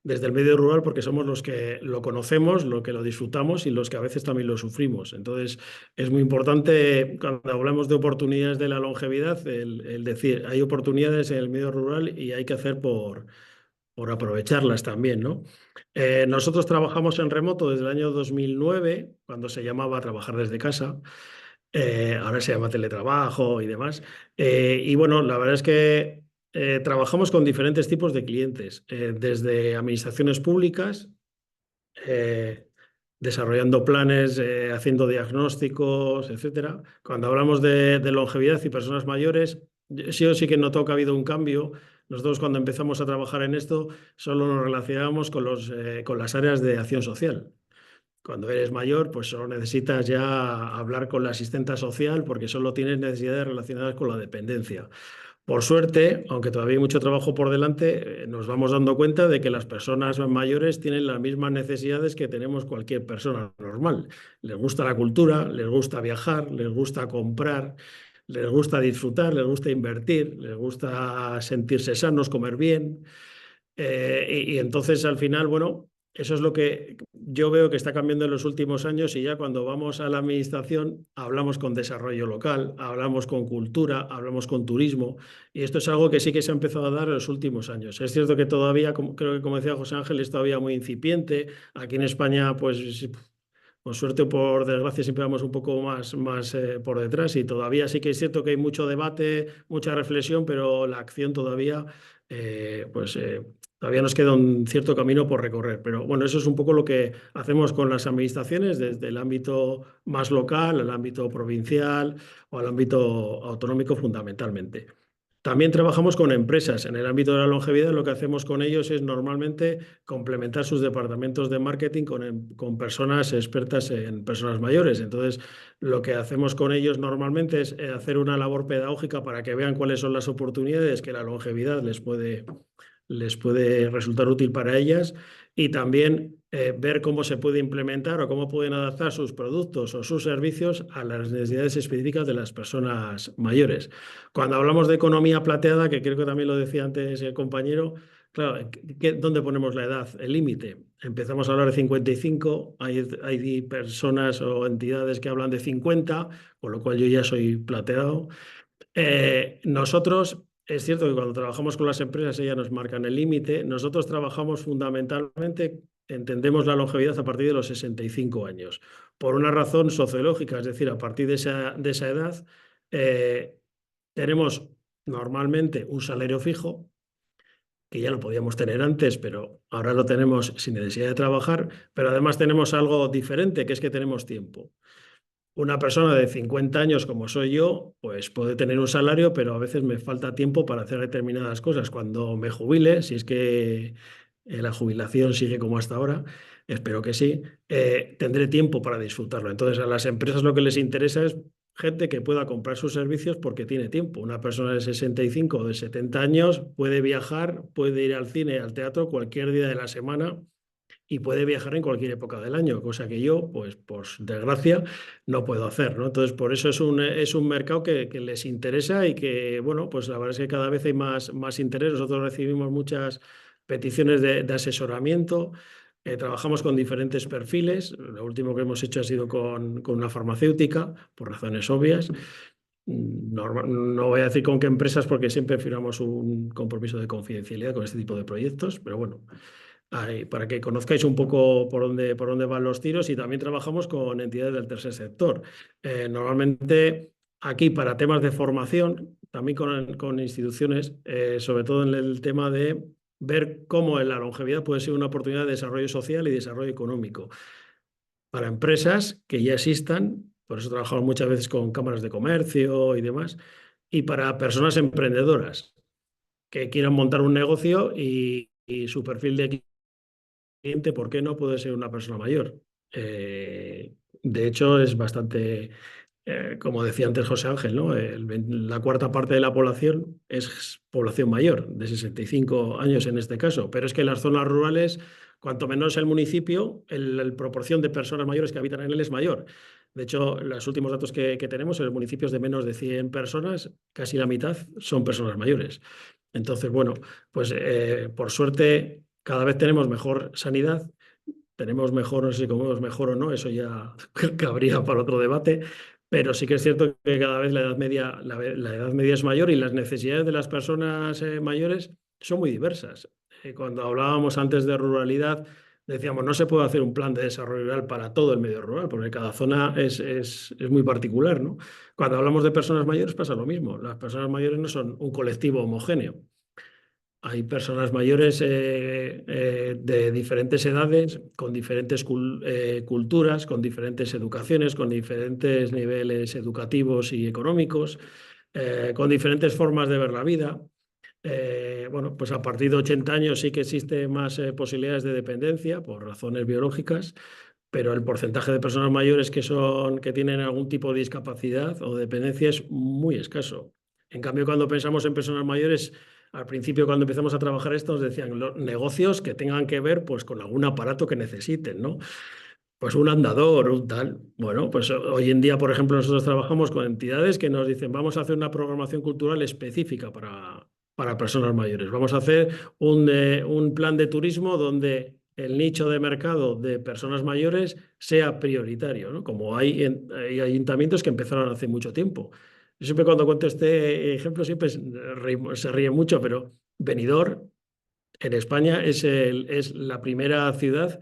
desde el medio rural, porque somos los que lo conocemos, los que lo disfrutamos y los que a veces también lo sufrimos. Entonces, es muy importante cuando hablamos de oportunidades de la longevidad, el decir, hay oportunidades en el medio rural y hay que hacer por aprovecharlas también, ¿no? Nosotros trabajamos en remoto desde el año 2009, cuando se llamaba trabajar desde casa. Ahora se llama teletrabajo y demás. Y bueno, la verdad es que trabajamos con diferentes tipos de clientes, desde administraciones públicas, eh, desarrollando planes, haciendo diagnósticos, etcétera. Cuando hablamos de longevidad y personas mayores, yo sí que noto que ha habido un cambio. Nosotros cuando empezamos a trabajar en esto solo nos relacionábamos con las áreas de acción social. Cuando eres mayor, pues solo necesitas ya hablar con la asistenta social porque solo tienes necesidades relacionadas con la dependencia. Por suerte, aunque todavía hay mucho trabajo por delante, nos vamos dando cuenta de que las personas mayores tienen las mismas necesidades que tenemos cualquier persona normal. Les gusta la cultura, les gusta viajar, les gusta comprar, les gusta disfrutar, les gusta invertir, les gusta sentirse sanos, comer bien. Y entonces al final, bueno, eso es lo que yo veo que está cambiando en los últimos años y ya cuando vamos a la administración hablamos con desarrollo local, hablamos con cultura, hablamos con turismo y esto es algo que sí que se ha empezado a dar en los últimos años. Es cierto que todavía, creo que como decía José Ángel, es todavía muy incipiente. Aquí en España, pues por suerte o por desgracia siempre vamos un poco más por detrás y todavía sí que es cierto que hay mucho debate, mucha reflexión, pero la acción todavía, todavía nos queda un cierto camino por recorrer. Pero bueno, eso es un poco lo que hacemos con las administraciones desde el ámbito más local, al ámbito provincial o al ámbito autonómico fundamentalmente. También trabajamos con empresas. En el ámbito de la longevidad, lo que hacemos con ellos es normalmente complementar sus departamentos de marketing con personas expertas en personas mayores. Entonces, lo que hacemos con ellos normalmente es hacer una labor pedagógica para que vean cuáles son las oportunidades que la longevidad les puede resultar útil para ellas y también ver cómo se puede implementar o cómo pueden adaptar sus productos o sus servicios a las necesidades específicas de las personas mayores. Cuando hablamos de economía plateada, que creo que también lo decía antes el compañero, claro, ¿dónde ponemos la edad? El límite. Empezamos a hablar de 55, hay personas o entidades que hablan de 50, con lo cual yo ya soy plateado. Nosotros, es cierto que cuando trabajamos con las empresas, ellas nos marcan el límite. Nosotros trabajamos fundamentalmente, entendemos la longevidad a partir de los 65 años, por una razón sociológica, es decir, a partir de esa edad, tenemos normalmente un salario fijo, que ya lo podíamos tener antes, pero ahora lo tenemos sin necesidad de trabajar, pero además tenemos algo diferente, que es que tenemos tiempo. Una persona de 50 años como soy yo, pues puede tener un salario, pero a veces me falta tiempo para hacer determinadas cosas. Cuando me jubile, si es que la jubilación sigue como hasta ahora, espero que sí, tendré tiempo para disfrutarlo. Entonces a las empresas lo que les interesa es gente que pueda comprar sus servicios porque tiene tiempo. Una persona de 65 o de 70 años puede viajar, puede ir al cine, al teatro cualquier día de la semana y puede viajar en cualquier época del año, cosa que yo, pues por desgracia, no puedo hacer, ¿no? Entonces, por eso es un mercado que les interesa y que, bueno, pues la verdad es que cada vez hay más interés. Nosotros recibimos muchas peticiones de asesoramiento, trabajamos con diferentes perfiles. Lo último que hemos hecho ha sido con una farmacéutica, por razones obvias. No voy a decir con qué empresas porque siempre firmamos un compromiso de confidencialidad con este tipo de proyectos, pero bueno, para que conozcáis un poco por dónde van los tiros y también trabajamos con entidades del tercer sector. Normalmente aquí para temas de formación, también con instituciones, sobre todo en el tema de ver cómo en la longevidad puede ser una oportunidad de desarrollo social y desarrollo económico para empresas que ya existan, por eso trabajamos muchas veces con cámaras de comercio y demás, y para personas emprendedoras que quieran montar un negocio y su perfil de cliente, ¿por qué no puede ser una persona mayor? De hecho, es bastante como decía antes José Ángel, ¿no? La cuarta parte de la población es población mayor, de 65 años en este caso, pero es que en las zonas rurales, cuanto menor es el municipio, la proporción de personas mayores que habitan en él es mayor. De hecho, los últimos datos que tenemos en los municipios de menos de 100 personas, casi la mitad son personas mayores. Entonces, bueno, pues por suerte cada vez tenemos mejor sanidad, tenemos mejor, no sé si comemos mejor o no, eso ya cabría para otro debate, pero sí que es cierto que cada vez la edad media, la edad media es mayor y las necesidades de las personas mayores son muy diversas. Cuando hablábamos antes de ruralidad, decíamos, no se puede hacer un plan de desarrollo rural para todo el medio rural, porque cada zona es muy particular, ¿no? Cuando hablamos de personas mayores pasa lo mismo. Las personas mayores no son un colectivo homogéneo. Hay personas mayores de diferentes edades, con diferentes culturas, con diferentes educaciones, con diferentes niveles educativos y económicos, con diferentes formas de ver la vida. Bueno, pues a partir de 80 años sí que existe más posibilidades de dependencia por razones biológicas, pero el porcentaje de personas mayores que tienen algún tipo de discapacidad o dependencia es muy escaso. En cambio, cuando pensamos en personas mayores, al principio cuando empezamos a trabajar esto nos decían los negocios que tengan que ver pues con algún aparato que necesiten, ¿no? Pues un andador, un tal. Bueno, pues hoy en día, por ejemplo, nosotros trabajamos con entidades que nos dicen, vamos a hacer una programación cultural específica para personas mayores. Vamos a hacer un plan de turismo donde el nicho de mercado de personas mayores sea prioritario, ¿no? Como hay ayuntamientos que empezaron hace mucho tiempo. Yo siempre cuando cuento este ejemplo siempre se ríe mucho, pero Benidorm en España es la primera ciudad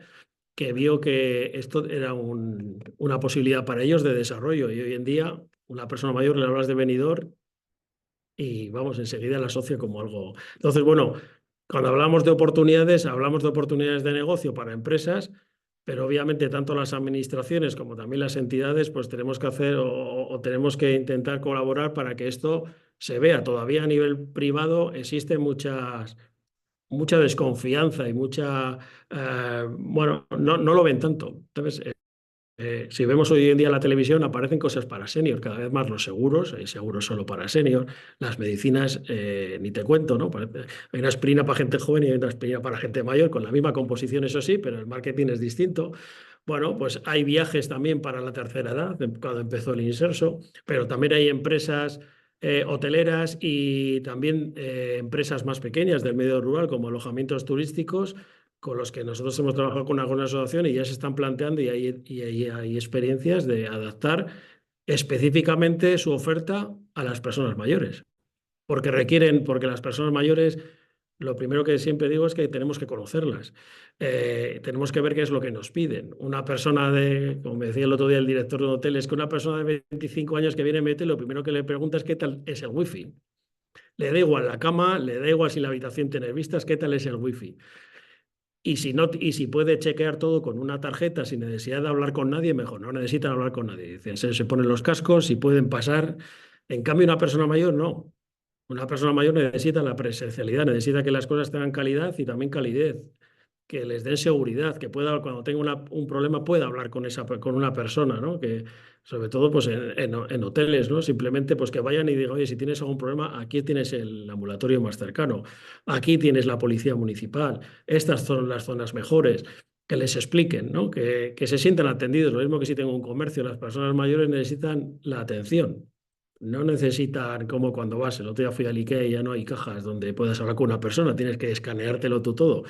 que vio que esto era una posibilidad para ellos de desarrollo. Y hoy en día, una persona mayor le hablas de Benidorm y vamos, enseguida la asocia como algo. Entonces, bueno, cuando hablamos de oportunidades de negocio para empresas, pero obviamente tanto las administraciones como también las entidades, pues tenemos que hacer o tenemos que intentar colaborar para que esto se vea. Todavía a nivel privado existen mucha desconfianza y bueno, no lo ven tanto. Entonces, si vemos hoy en día la televisión, aparecen cosas para senior, cada vez más los seguros, hay seguros solo para senior, las medicinas, ni te cuento, ¿no? Hay una aspirina para gente joven y hay una aspirina para gente mayor, con la misma composición, eso sí, pero el marketing es distinto. Bueno, pues hay viajes también para la tercera edad, cuando empezó el inserso, pero también hay empresas hoteleras y también empresas más pequeñas del medio rural, como alojamientos turísticos, con los que nosotros hemos trabajado con alguna asociación y ya se están planteando hay experiencias de adaptar específicamente su oferta a las personas mayores. Porque las personas mayores, lo primero que siempre digo es que tenemos que conocerlas. Tenemos que ver qué es lo que nos piden. Una persona como me decía el otro día el director de un hotel, es que una persona de 25 años que viene a Mete, lo primero que le pregunta es qué tal es el wifi. Le da igual la cama, le da igual si la habitación tiene vistas, qué tal es el wifi. Y si puede chequear todo con una tarjeta sin necesidad de hablar con nadie, mejor. No necesitan hablar con nadie. Dicen, se ponen los cascos y pueden pasar. En cambio, una persona mayor no. Una persona mayor necesita la presencialidad, necesita que las cosas tengan calidad y también calidez, que les den seguridad, que pueda, cuando tenga un problema, pueda hablar con una persona, ¿no? Que, sobre todo pues en hoteles, ¿no? Simplemente pues que vayan y digan, oye, si tienes algún problema, aquí tienes el ambulatorio más cercano, aquí tienes la policía municipal, estas son las zonas mejores. Que les expliquen, ¿no? Que se sientan atendidos. Lo mismo que si tengo un comercio, las personas mayores necesitan la atención. No necesitan como cuando vas, el otro día fui al IKEA y ya no hay cajas donde puedas hablar con una persona, tienes que escaneártelo tú todo.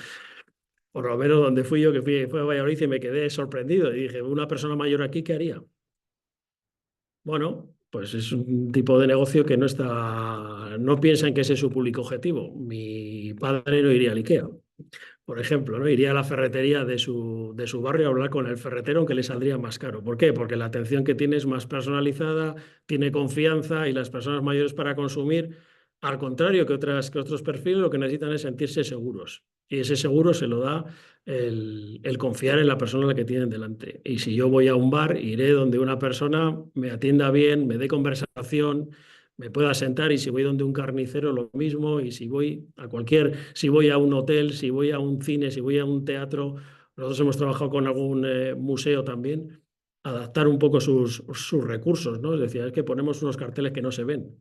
Por lo menos donde fui yo, que fue a Valladolid y me quedé sorprendido y dije, una persona mayor aquí, ¿qué haría? Bueno, pues es un tipo de negocio que no piensa en que ese es su público objetivo. Mi padre no iría al IKEA, por ejemplo, ¿no? Iría a la ferretería de su barrio a hablar con el ferretero, aunque le saldría más caro. ¿Por qué? Porque la atención que tiene es más personalizada, tiene confianza y las personas mayores para consumir, al contrario que otros perfiles, lo que necesitan es sentirse seguros. Y ese seguro se lo da el confiar en la persona a la que tienen delante. Y si yo voy a un bar, iré donde una persona me atienda bien, me dé conversación, me pueda sentar, y si voy donde un carnicero lo mismo, y si voy a un hotel, si voy a un cine, si voy a un teatro, nosotros hemos trabajado con algún museo también, adaptar un poco sus recursos, ¿no? Es decir, es que ponemos unos carteles que no se ven.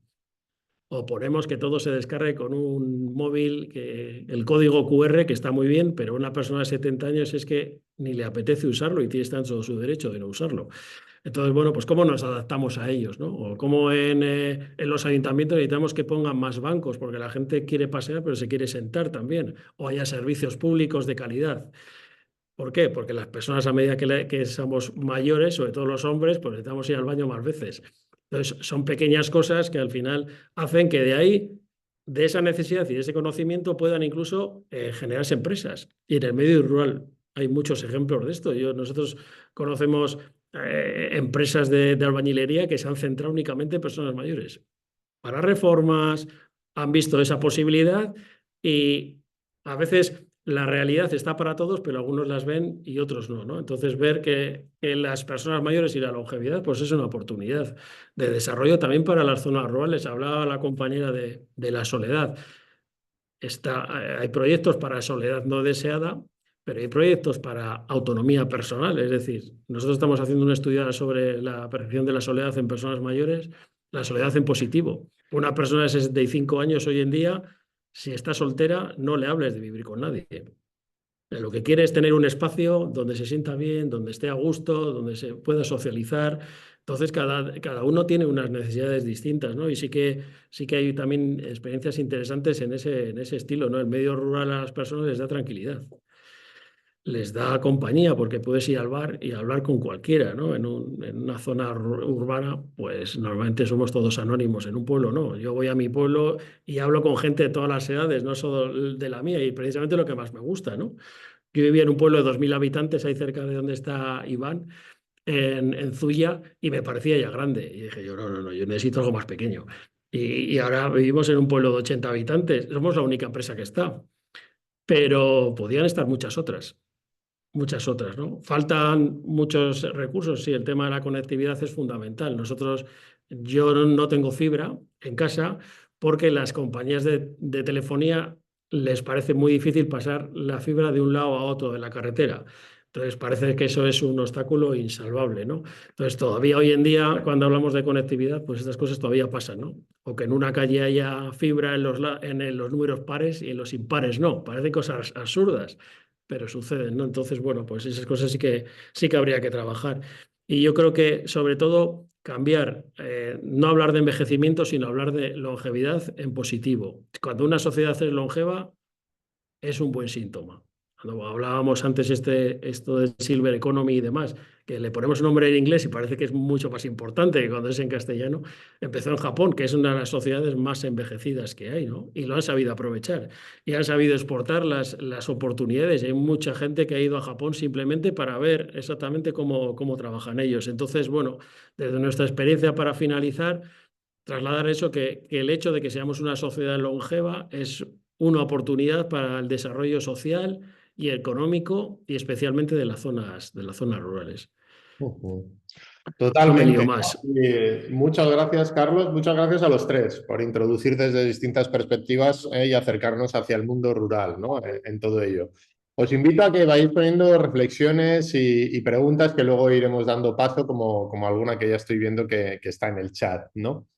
O ponemos que todo se descargue con un móvil, que el código QR, que está muy bien, pero a una persona de 70 años es que ni le apetece usarlo y está en todo su derecho de no usarlo. Entonces, bueno, pues cómo nos adaptamos a ellos, ¿no? O cómo en los ayuntamientos necesitamos que pongan más bancos, porque la gente quiere pasear, pero se quiere sentar también. O haya servicios públicos de calidad. ¿Por qué? Porque las personas a medida que somos mayores, sobre todo los hombres, pues necesitamos ir al baño más veces. Entonces, son pequeñas cosas que al final hacen que de ahí, de esa necesidad y de ese conocimiento, puedan incluso generarse empresas. Y en el medio rural hay muchos ejemplos de esto. Nosotros conocemos empresas de albañilería que se han centrado únicamente en personas mayores. Para reformas, han visto esa posibilidad y a veces la realidad está para todos, pero algunos las ven y otros no, ¿no? Entonces, ver que las personas mayores y la longevidad, pues es una oportunidad de desarrollo también para las zonas rurales. Hablaba la compañera de la soledad. Hay proyectos para soledad no deseada, pero hay proyectos para autonomía personal. Es decir, nosotros estamos haciendo un estudio ahora sobre la percepción de la soledad en personas mayores, la soledad en positivo. Una persona de 65 años hoy en día, si está soltera, no le hables de vivir con nadie. Lo que quiere es tener un espacio donde se sienta bien, donde esté a gusto, donde se pueda socializar. Entonces, cada uno tiene unas necesidades distintas, ¿no? Y sí que hay también experiencias interesantes en ese estilo, ¿no? El medio rural a las personas les da tranquilidad, les da compañía porque puedes ir al bar y hablar con cualquiera, ¿no? En una zona urbana, pues normalmente somos todos anónimos. En un pueblo no. Yo voy a mi pueblo y hablo con gente de todas las edades, no solo de la mía, y precisamente lo que más me gusta, ¿no? Yo vivía en un pueblo de 2000 habitantes, ahí cerca de donde está Iván, en Zuya, y me parecía ya grande. Y dije yo, no, yo necesito algo más pequeño. Y ahora vivimos en un pueblo de 80 habitantes. Somos la única empresa que está. Pero podían estar muchas otras, ¿no? Faltan muchos recursos, sí, el tema de la conectividad es fundamental. Yo no tengo fibra en casa porque las compañías de telefonía les parece muy difícil pasar la fibra de un lado a otro de la carretera. Entonces parece que eso es un obstáculo insalvable, ¿no? Entonces todavía hoy en día, cuando hablamos de conectividad, pues estas cosas todavía pasan, ¿no? O que en una calle haya fibra en los números pares y en los impares no. Parecen cosas absurdas, pero suceden, ¿no? Entonces, bueno, pues esas cosas sí que habría que trabajar. Y yo creo que, sobre todo, cambiar, no hablar de envejecimiento, sino hablar de longevidad en positivo. Cuando una sociedad es longeva, es un buen síntoma. Cuando hablábamos antes esto del Silver Economy y demás, que le ponemos un nombre en inglés y parece que es mucho más importante que cuando es en castellano, empezó en Japón, que es una de las sociedades más envejecidas que hay, ¿no? Y lo han sabido aprovechar y han sabido exportar las oportunidades. Hay mucha gente que ha ido a Japón simplemente para ver exactamente cómo trabajan ellos. Entonces, bueno, desde nuestra experiencia para finalizar, trasladar eso, que el hecho de que seamos una sociedad longeva es una oportunidad para el desarrollo social y económico y especialmente de las zonas rurales. Ujú. No me lío Totalmente. más. Muchas gracias, Carlos. Muchas gracias a los tres por introducir desde distintas perspectivas y acercarnos hacia el mundo rural, ¿no? En todo ello. Os invito a que vayáis poniendo reflexiones y preguntas que luego iremos dando paso, como alguna que ya estoy viendo que está en el chat, ¿no?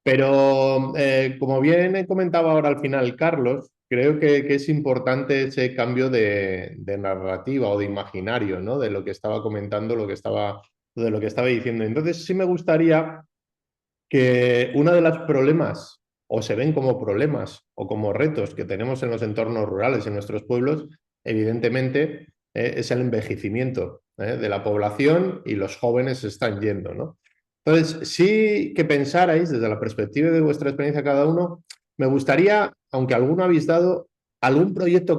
Pero como bien comentaba ahora al final Carlos, creo que es importante ese cambio de narrativa o de imaginario, ¿no? De lo que estaba comentando, de lo que estaba diciendo. Entonces sí me gustaría que uno de los problemas, o se ven como problemas o como retos que tenemos en los entornos rurales, en nuestros pueblos, evidentemente es el envejecimiento de la población y los jóvenes se están yendo, ¿no? Entonces, sí que pensarais desde la perspectiva de vuestra experiencia cada uno, me gustaría, aunque alguno habéis dado, algún proyecto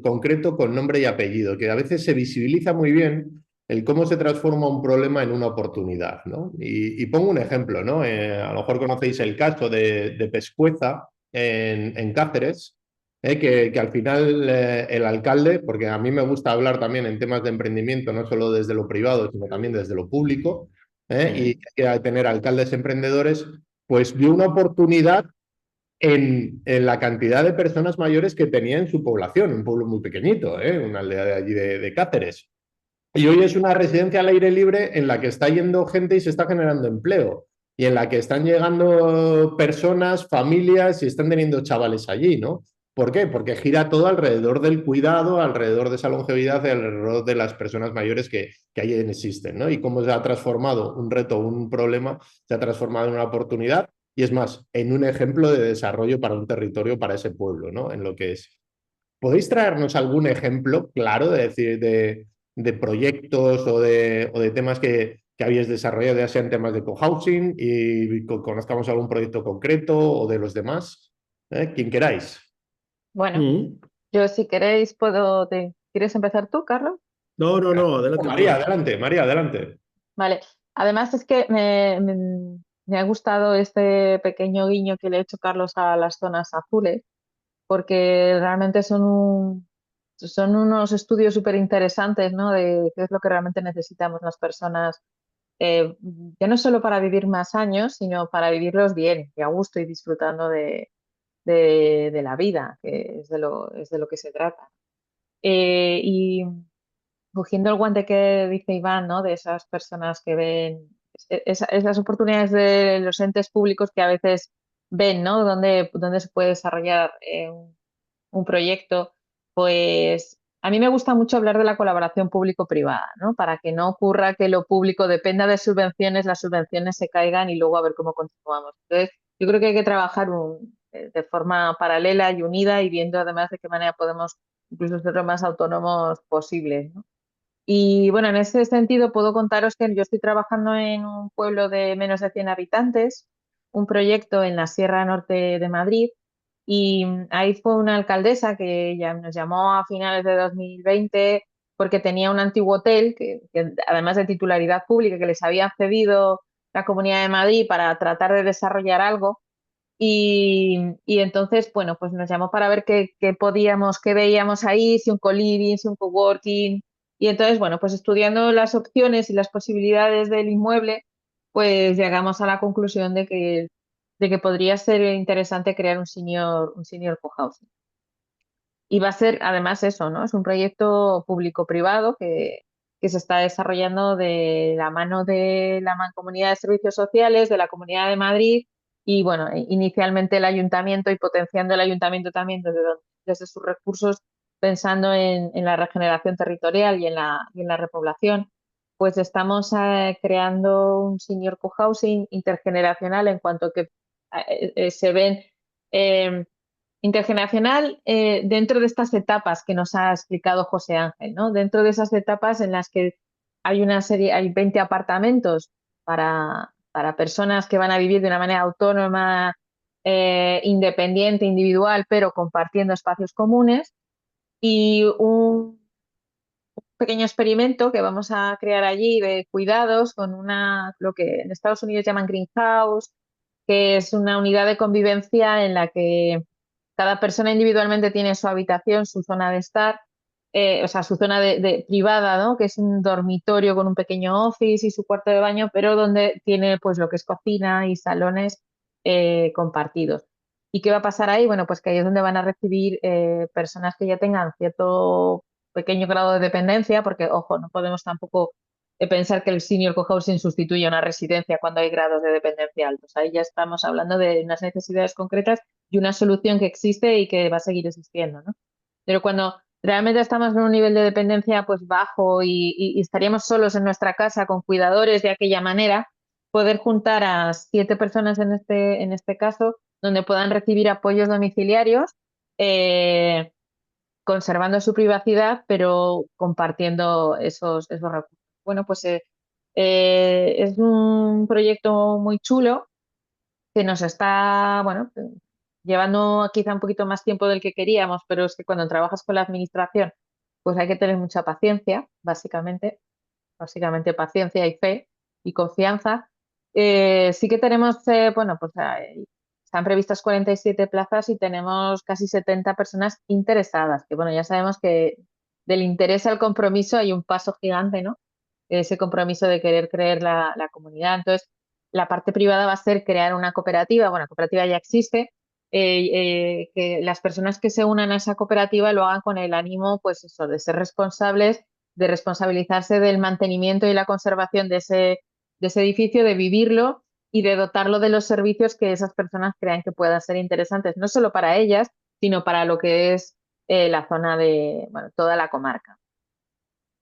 concreto con nombre y apellido, que a veces se visibiliza muy bien el cómo se transforma un problema en una oportunidad, ¿no? Y pongo un ejemplo, ¿no? A lo mejor conocéis el caso de Pescueza en Cáceres, que al final el alcalde, porque a mí me gusta hablar también en temas de emprendimiento, no solo desde lo privado, sino también desde lo público, y que hay que tener alcaldes emprendedores, pues vio una oportunidad en la cantidad de personas mayores que tenía en su población, un pueblo muy pequeñito, una aldea de allí de Cáceres. Y hoy es una residencia al aire libre en la que está yendo gente y se está generando empleo. Y en la que están llegando personas, familias y están teniendo chavales allí, ¿no? ¿Por qué? Porque gira todo alrededor del cuidado, alrededor de esa longevidad y alrededor de las personas mayores que allí existen, ¿no? Y cómo se ha transformado un reto, un problema, se ha transformado en una oportunidad y es más, en un ejemplo de desarrollo para un territorio, para ese pueblo, ¿no? En lo que es. ¿Podéis traernos algún ejemplo claro de decir de proyectos o de temas que habéis desarrollado, ya sean temas de cohousing y conozcamos algún proyecto concreto o de los demás? Quien queráis. Bueno, Mm. yo si queréis ¿Quieres empezar tú, Carlos? No, no, no, adelante María, tú. adelante, María, adelante. Vale. Además es que me ha gustado este pequeño guiño que le ha hecho Carlos a las zonas azules, porque realmente son unos estudios súper interesantes, ¿no? De qué es lo que realmente necesitamos las personas, ya no solo para vivir más años, sino para vivirlos bien y a gusto y disfrutando de la vida, que es de lo que se trata. Y cogiendo el guante que dice Iván, ¿no? De esas personas que ven esas oportunidades de los entes públicos que a veces ven, ¿no? Dónde se puede desarrollar un proyecto, pues a mí me gusta mucho hablar de la colaboración público-privada, ¿no? Para que no ocurra que lo público dependa de subvenciones, las subvenciones se caigan y luego a ver cómo continuamos. Entonces, yo creo que hay que trabajar de forma paralela y unida y viendo además de qué manera podemos incluso ser lo más autónomos posibles, ¿no? Y bueno, en ese sentido puedo contaros que yo estoy trabajando en un pueblo de menos de 100 habitantes, un proyecto en la Sierra Norte de Madrid, y ahí fue una alcaldesa que ya nos llamó a finales de 2020 porque tenía un antiguo hotel que además de titularidad pública que les había cedido la Comunidad de Madrid para tratar de desarrollar algo. Y entonces, bueno, pues nos llamó para ver qué veíamos ahí, si un co-living, si un coworking. Y entonces, bueno, pues estudiando las opciones y las posibilidades del inmueble, pues llegamos a la conclusión de que podría ser interesante crear un senior cohousing. Y va a ser además eso, ¿no? Es un proyecto público-privado que se está desarrollando de la mano de la Mancomunidad de Servicios Sociales, de la Comunidad de Madrid y, bueno, inicialmente el ayuntamiento y potenciando el ayuntamiento también desde sus recursos, pensando en la regeneración territorial y en la repoblación, pues estamos creando un senior cohousing intergeneracional en cuanto que se ven. eh, Intergeneracional dentro de estas etapas que nos ha explicado José Ángel, ¿no? Dentro de esas etapas en las que hay 20 apartamentos para personas que van a vivir de una manera autónoma, independiente, individual, pero compartiendo espacios comunes, y un pequeño experimento que vamos a crear allí de cuidados con lo que en Estados Unidos llaman greenhouse, que es una unidad de convivencia en la que cada persona individualmente tiene su habitación, su zona de estar, o sea, su zona privada, ¿no? Que es un dormitorio con un pequeño office y su cuarto de baño, pero donde tiene pues lo que es cocina y salones compartidos. ¿Y qué va a pasar ahí? Bueno, pues que ahí es donde van a recibir personas que ya tengan cierto pequeño grado de dependencia, porque, ojo, no podemos tampoco pensar que el senior cohousing sustituye a una residencia cuando hay grados de dependencia altos. Ahí ya estamos hablando de unas necesidades concretas y una solución que existe y que va a seguir existiendo, ¿no? Pero cuando realmente estamos en un nivel de dependencia pues bajo y estaríamos solos en nuestra casa con cuidadores de aquella manera, poder juntar a 7 personas en este caso, donde puedan recibir apoyos domiciliarios, eh, conservando su privacidad, pero compartiendo esos recursos. Bueno, pues es un proyecto muy chulo que nos está, bueno, llevando quizá un poquito más tiempo del que queríamos, pero es que cuando trabajas con la administración, pues hay que tener mucha paciencia, básicamente paciencia y fe y confianza. Sí que tenemos, bueno, pues están previstas 47 plazas y tenemos casi 70 personas interesadas, que bueno, ya sabemos que del interés al compromiso hay un paso gigante, ¿no? Ese compromiso de querer creer la comunidad. Entonces, la parte privada va a ser crear una cooperativa, bueno, la cooperativa ya existe, que las personas que se unan a esa cooperativa lo hagan con el ánimo, pues eso, de ser responsables de responsabilizarse del mantenimiento y la conservación de ese edificio, de vivirlo y de dotarlo de los servicios que esas personas crean que puedan ser interesantes, no solo para ellas, sino para lo que es la zona de, bueno, toda la comarca.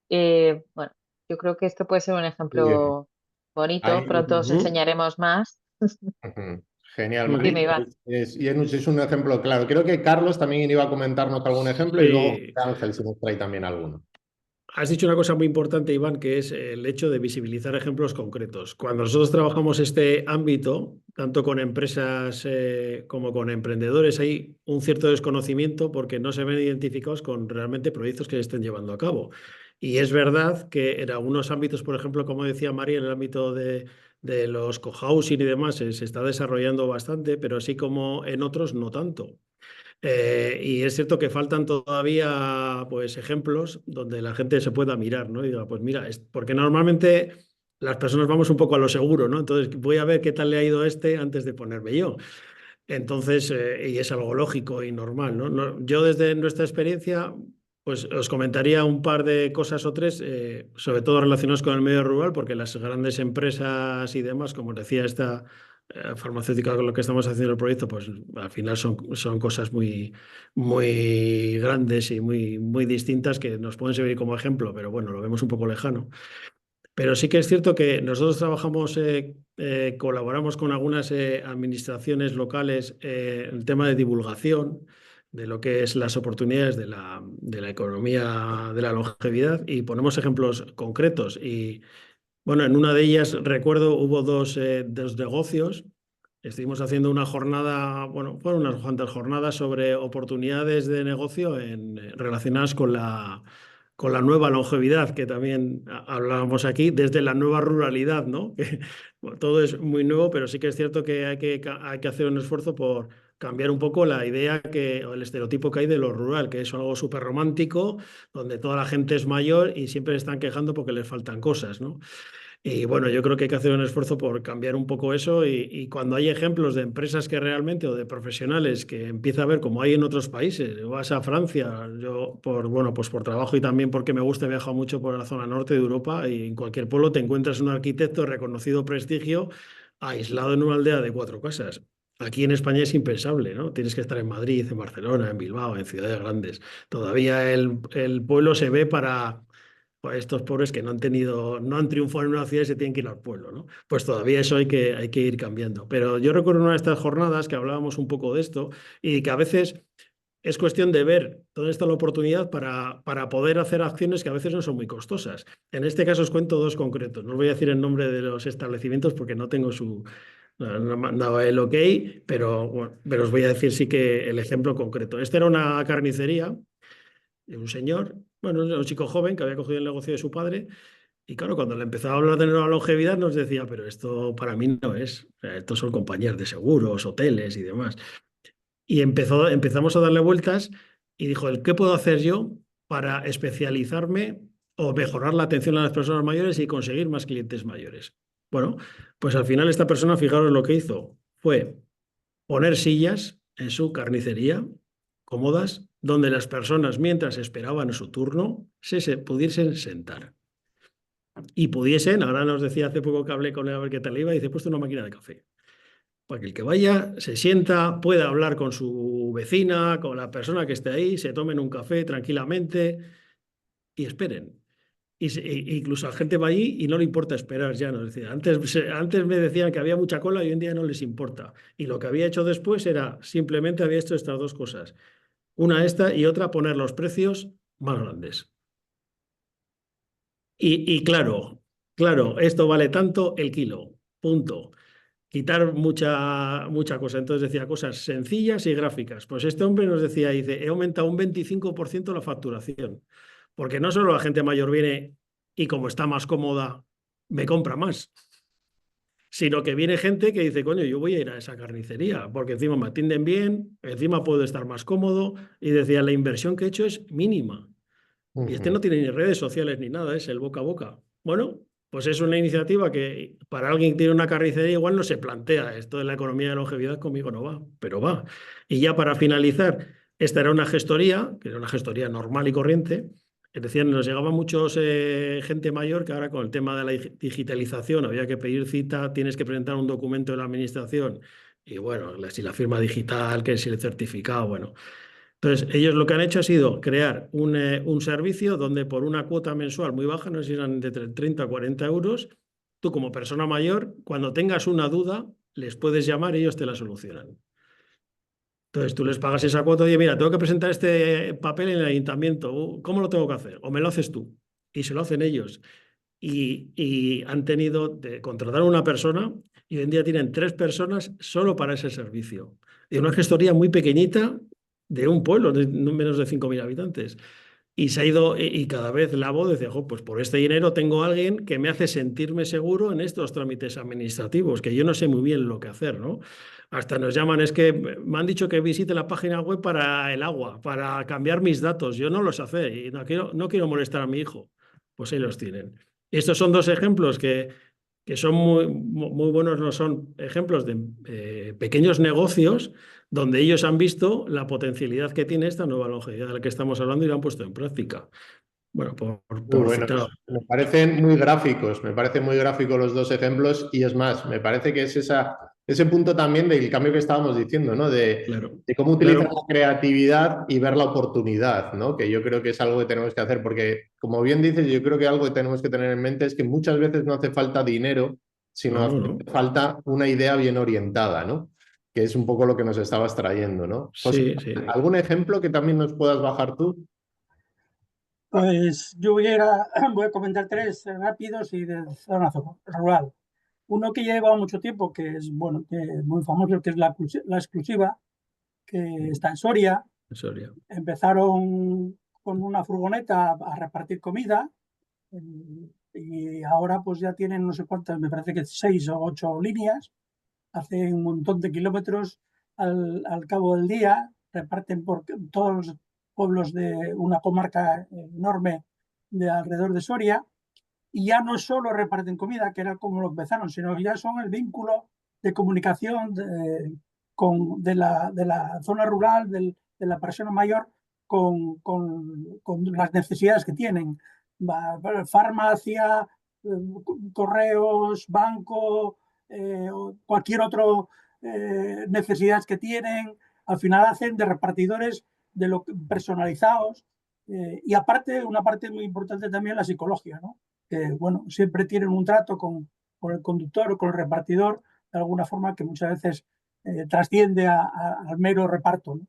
Bueno, yo creo que esto puede ser un Muy bien. ejemplo bonito. Ahí, Pronto os enseñaremos más. ujú. Genial, Mari. Dime, Iván. Es un ejemplo claro. Creo que Carlos también iba a comentarnos algún ejemplo y luego Sí. Ángel si nos trae también alguno. Has dicho una cosa muy importante, Iván, que es el hecho de visibilizar ejemplos concretos. Cuando nosotros trabajamos este ámbito, tanto con empresas como con emprendedores, hay un cierto desconocimiento porque no se ven identificados con realmente proyectos que se estén llevando a cabo. Y es verdad que en algunos ámbitos, por ejemplo, como decía María, en el ámbito de los cohousing y demás, se está desarrollando bastante, pero así como en otros, no tanto. Y es cierto que faltan todavía pues, ejemplos donde la gente se pueda mirar, ¿no? Y diga, pues mira, porque normalmente las personas vamos un poco a lo seguro, ¿no? Entonces voy a ver qué tal le ha ido a este antes de ponerme yo. Entonces, y es algo lógico y normal, ¿no? Yo desde nuestra experiencia, pues os comentaría un par de cosas o tres, sobre todo relacionadas con el medio rural, porque las grandes empresas y demás, como decía esta farmacéutica con lo que estamos haciendo el proyecto, pues al final son cosas muy, muy grandes y muy distintas que nos pueden servir como ejemplo, pero bueno, lo vemos un poco lejano. Pero sí que es cierto que nosotros trabajamos, colaboramos con algunas administraciones locales el tema de divulgación de lo que es las oportunidades de la economía de la longevidad y ponemos ejemplos concretos. Y bueno, en una de ellas recuerdo hubo dos negocios. Estuvimos haciendo una jornada, bueno, fueron unas cuantas jornadas sobre oportunidades de negocio relacionadas con la nueva longevidad, que también hablábamos aquí, desde la nueva ruralidad, ¿no? Que, bueno, todo es muy nuevo, pero sí que es cierto que hay que hacer un esfuerzo por cambiar un poco la idea o el estereotipo que hay de lo rural, que es algo súper romántico, donde toda la gente es mayor y siempre están quejando porque les faltan cosas, ¿no? Y bueno, yo creo que hay que hacer un esfuerzo por cambiar un poco eso y cuando hay ejemplos de empresas que realmente o de profesionales que empieza a ver como hay en otros países, vas a Francia, yo bueno, pues por trabajo y también porque me gusta, he viajado mucho por la zona norte de Europa y en cualquier pueblo te encuentras un arquitecto de reconocido prestigio aislado en una aldea de 4 casas. Aquí en España es impensable, ¿no? Tienes que estar en Madrid, en Barcelona, en Bilbao, en ciudades grandes. Todavía el pueblo se ve para estos pobres que no han triunfado en una ciudad y se tienen que ir al pueblo, ¿no? Pues todavía eso hay que ir cambiando. Pero yo recuerdo una de estas jornadas que hablábamos un poco de esto y que a veces es cuestión de ver dónde está la oportunidad para poder hacer acciones que a veces no son muy costosas. En este caso os cuento dos concretos. No os voy a decir el nombre de los establecimientos porque no tengo no me han dado el ok, pero, bueno, pero os voy a decir sí que el ejemplo concreto. Este era una carnicería de un señor, bueno, un chico joven que había cogido el negocio de su padre. Y claro, cuando le empezaba a hablar de la longevidad, nos decía, pero esto para mí no es. O sea, estos son compañías de seguros, hoteles y demás. Y empezamos a darle vueltas y dijo, ¿qué puedo hacer yo para especializarme o mejorar la atención a las personas mayores y conseguir más clientes mayores? Bueno, pues al final esta persona, fijaros lo que hizo, fue poner sillas en su carnicería cómodas, donde las personas, mientras esperaban su turno, se pudiesen sentar. Y pudiesen, ahora nos decía hace poco que hablé con él a ver qué tal iba, y dice, he puesto una máquina de café. Para que el que vaya, se sienta, pueda hablar con su vecina, con la persona que esté ahí, se tomen un café tranquilamente y esperen. Incluso la gente va allí y no le importa esperar ya. Nos decía. Antes me decían que había mucha cola y hoy en día no les importa. Y lo que había hecho después era, simplemente había hecho estas dos cosas. Una esta y otra poner los precios más grandes. Y claro, esto vale tanto el kilo. Punto. Quitar mucha cosa. Entonces decía cosas sencillas y gráficas. Pues este hombre nos decía, dice, he aumentado un 25% la facturación. Porque no solo la gente mayor viene y como está más cómoda, me compra más, sino que viene gente que dice, coño, yo voy a ir a esa carnicería, porque encima me atienden bien, encima puedo estar más cómodo. Y decía, la inversión que he hecho es mínima. Y este no tiene ni redes sociales ni nada, es el boca a boca. Bueno, pues es una iniciativa que para alguien que tiene una carnicería igual no se plantea. Esto de la economía de longevidad conmigo no va, pero va. Y ya para finalizar, esta era una gestoría, que era una gestoría normal y corriente, Decían, nos llegaba muchos gente mayor que ahora con el tema de la digitalización había que pedir cita, tienes que presentar un documento de la administración y bueno, si la firma digital, que si el certificado, bueno. Entonces, ellos lo que han hecho ha sido crear un servicio donde por una cuota mensual muy baja, no sé si eran de 30 a 40 euros, tú como persona mayor, cuando tengas una duda, les puedes llamar y ellos te la solucionan. Entonces tú les pagas esa cuota y dices, mira, tengo que presentar este papel en el ayuntamiento, ¿cómo lo tengo que hacer? O me lo haces tú. Y se lo hacen ellos. Y han tenido de contratar a una persona y hoy en día tienen 3 personas solo para ese servicio. Y una gestoría muy pequeñita de un pueblo de no menos de 5.000 habitantes. Y se ha ido, y cada vez la voz dice, "Jo, pues por este dinero tengo a alguien que me hace sentirme seguro en estos trámites administrativos, que yo no sé muy bien lo que hacer, ¿no? Hasta nos llaman, es que me han dicho que visite la página web para el agua, para cambiar mis datos. Yo no los sé y no quiero molestar a mi hijo. Pues ahí los tienen. Estos son 2 ejemplos que son muy buenos, no son ejemplos de pequeños negocios donde ellos han visto la potencialidad que tiene esta nueva longevidad de la que estamos hablando y la han puesto en práctica. Bueno, Muy por citar. buenos. Me parecen muy gráficos los 2 ejemplos y es más, me parece que es ese punto también del cambio que estábamos diciendo, ¿no? Claro, De cómo utilizar claro, la creatividad y ver la oportunidad, ¿no? Que yo creo que es algo que tenemos que hacer porque, como bien dices, yo creo que algo que tenemos que tener en mente es que muchas veces no hace falta dinero, sino no, hace no. falta una idea bien orientada, ¿no? Que es un poco lo que nos estabas trayendo, ¿no? José, Sí, sí. ¿algún ejemplo que también nos puedas bajar tú? Pues yo voy a comentar 3 rápidos y de zona rural. Uno que ya lleva mucho tiempo, que es bueno, que es muy famoso, que es la exclusiva, que está en Soria. Soria. Empezaron con una furgoneta a repartir comida y ahora pues ya tienen no sé cuántas, me parece que 6 o 8 líneas, hacen un montón de kilómetros al cabo del día, reparten por todos los pueblos de una comarca enorme de alrededor de Soria y ya no solo reparten comida, que era como lo empezaron, sino que ya son el vínculo de comunicación de la zona rural, de la persona mayor, con las necesidades que tienen. Farmacia, correos, banco, cualquier otro necesidad que tienen, al final hacen de repartidores de lo personalizados. Y aparte, una parte muy importante también la psicología, ¿no? Que bueno, siempre tienen un trato con el conductor o con el repartidor, de alguna forma que muchas veces trasciende al mero reparto, ¿no?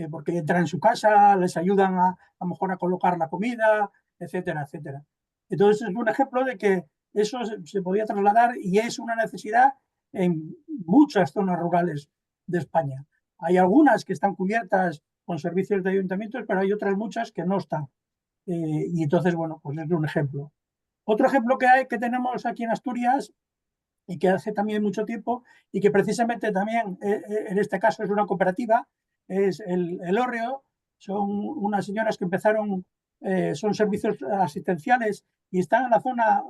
Porque entran en su casa, les ayudan a lo mejor a colocar la comida, etcétera, etcétera. Entonces es un ejemplo de que eso se podía trasladar y es una necesidad en muchas zonas rurales de España. Hay algunas que están cubiertas con servicios de ayuntamientos, pero hay otras muchas que no están. Y entonces, bueno, pues es un ejemplo. Otro ejemplo que tenemos aquí en Asturias y que hace también mucho tiempo y que precisamente también en este caso es una cooperativa, es el Hórreo. Son unas señoras que empezaron, son servicios asistenciales y están en la zona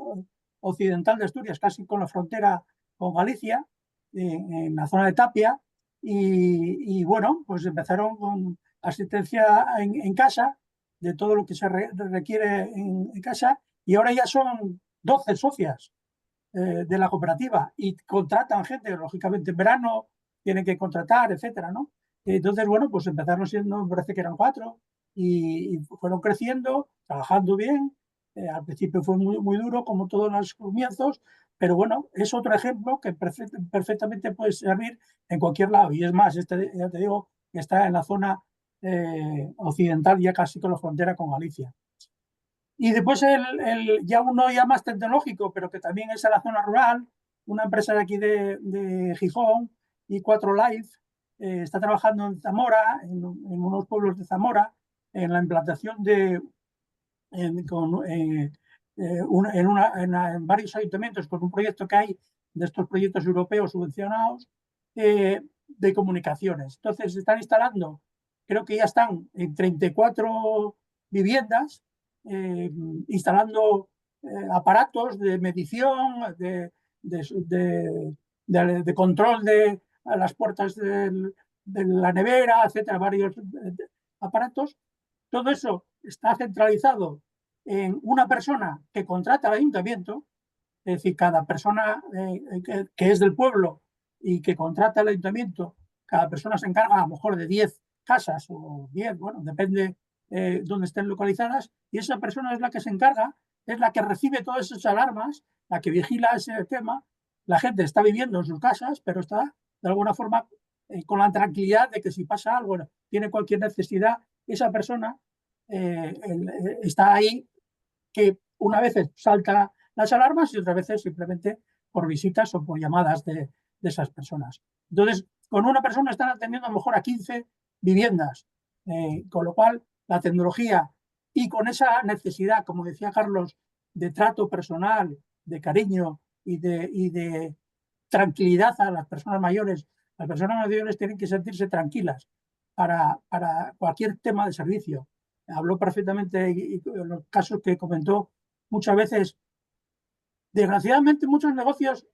occidental de Asturias, casi con la frontera con Galicia, en la zona de Tapia. Y bueno, pues empezaron con asistencia en casa, de todo lo que se requiere en casa, y ahora ya son 12 socias de la cooperativa y contratan gente, lógicamente en verano tienen que contratar, etcétera, ¿no? Entonces, bueno, pues empezaron siendo, me parece que eran 4 y fueron creciendo, trabajando bien. Al principio fue muy duro, como todos los comienzos, pero bueno, es otro ejemplo que perfectamente puede servir en cualquier lado. Y es más, ya te digo, que está en la zona occidental, ya casi con la frontera con Galicia. Y después ya uno ya más tecnológico, pero que también es a la zona rural, una empresa de aquí de Gijón, i4 Life, está trabajando en Zamora, en unos pueblos de Zamora, en la implantación en varios ayuntamientos, con un proyecto que hay de estos proyectos europeos subvencionados de comunicaciones. Entonces se están instalando, creo que ya están en 34 viviendas, instalando aparatos de medición, de control de las puertas de la nevera, etcétera, varios aparatos. Todo eso está centralizado en una persona que contrata al ayuntamiento, es decir, cada persona que es del pueblo y que contrata al ayuntamiento, cada persona se encarga a lo mejor de 10 casas o 10, bueno, depende dónde estén localizadas, y esa persona es la que se encarga, es la que recibe todas esas alarmas, la que vigila ese tema. La gente está viviendo en sus casas, pero está de alguna forma con la tranquilidad de que si pasa algo, tiene cualquier necesidad, esa persona está ahí, que una vez salta las alarmas y otras veces simplemente por visitas o por llamadas de esas personas. Entonces, con una persona están atendiendo a lo mejor a 15 viviendas, con lo cual la tecnología y con esa necesidad, como decía Carlos, de trato personal, de cariño y de tranquilidad a las personas mayores. Las personas mayores tienen que sentirse tranquilas para cualquier tema de servicio. Habló perfectamente y los casos que comentó muchas veces. Desgraciadamente, muchos negocios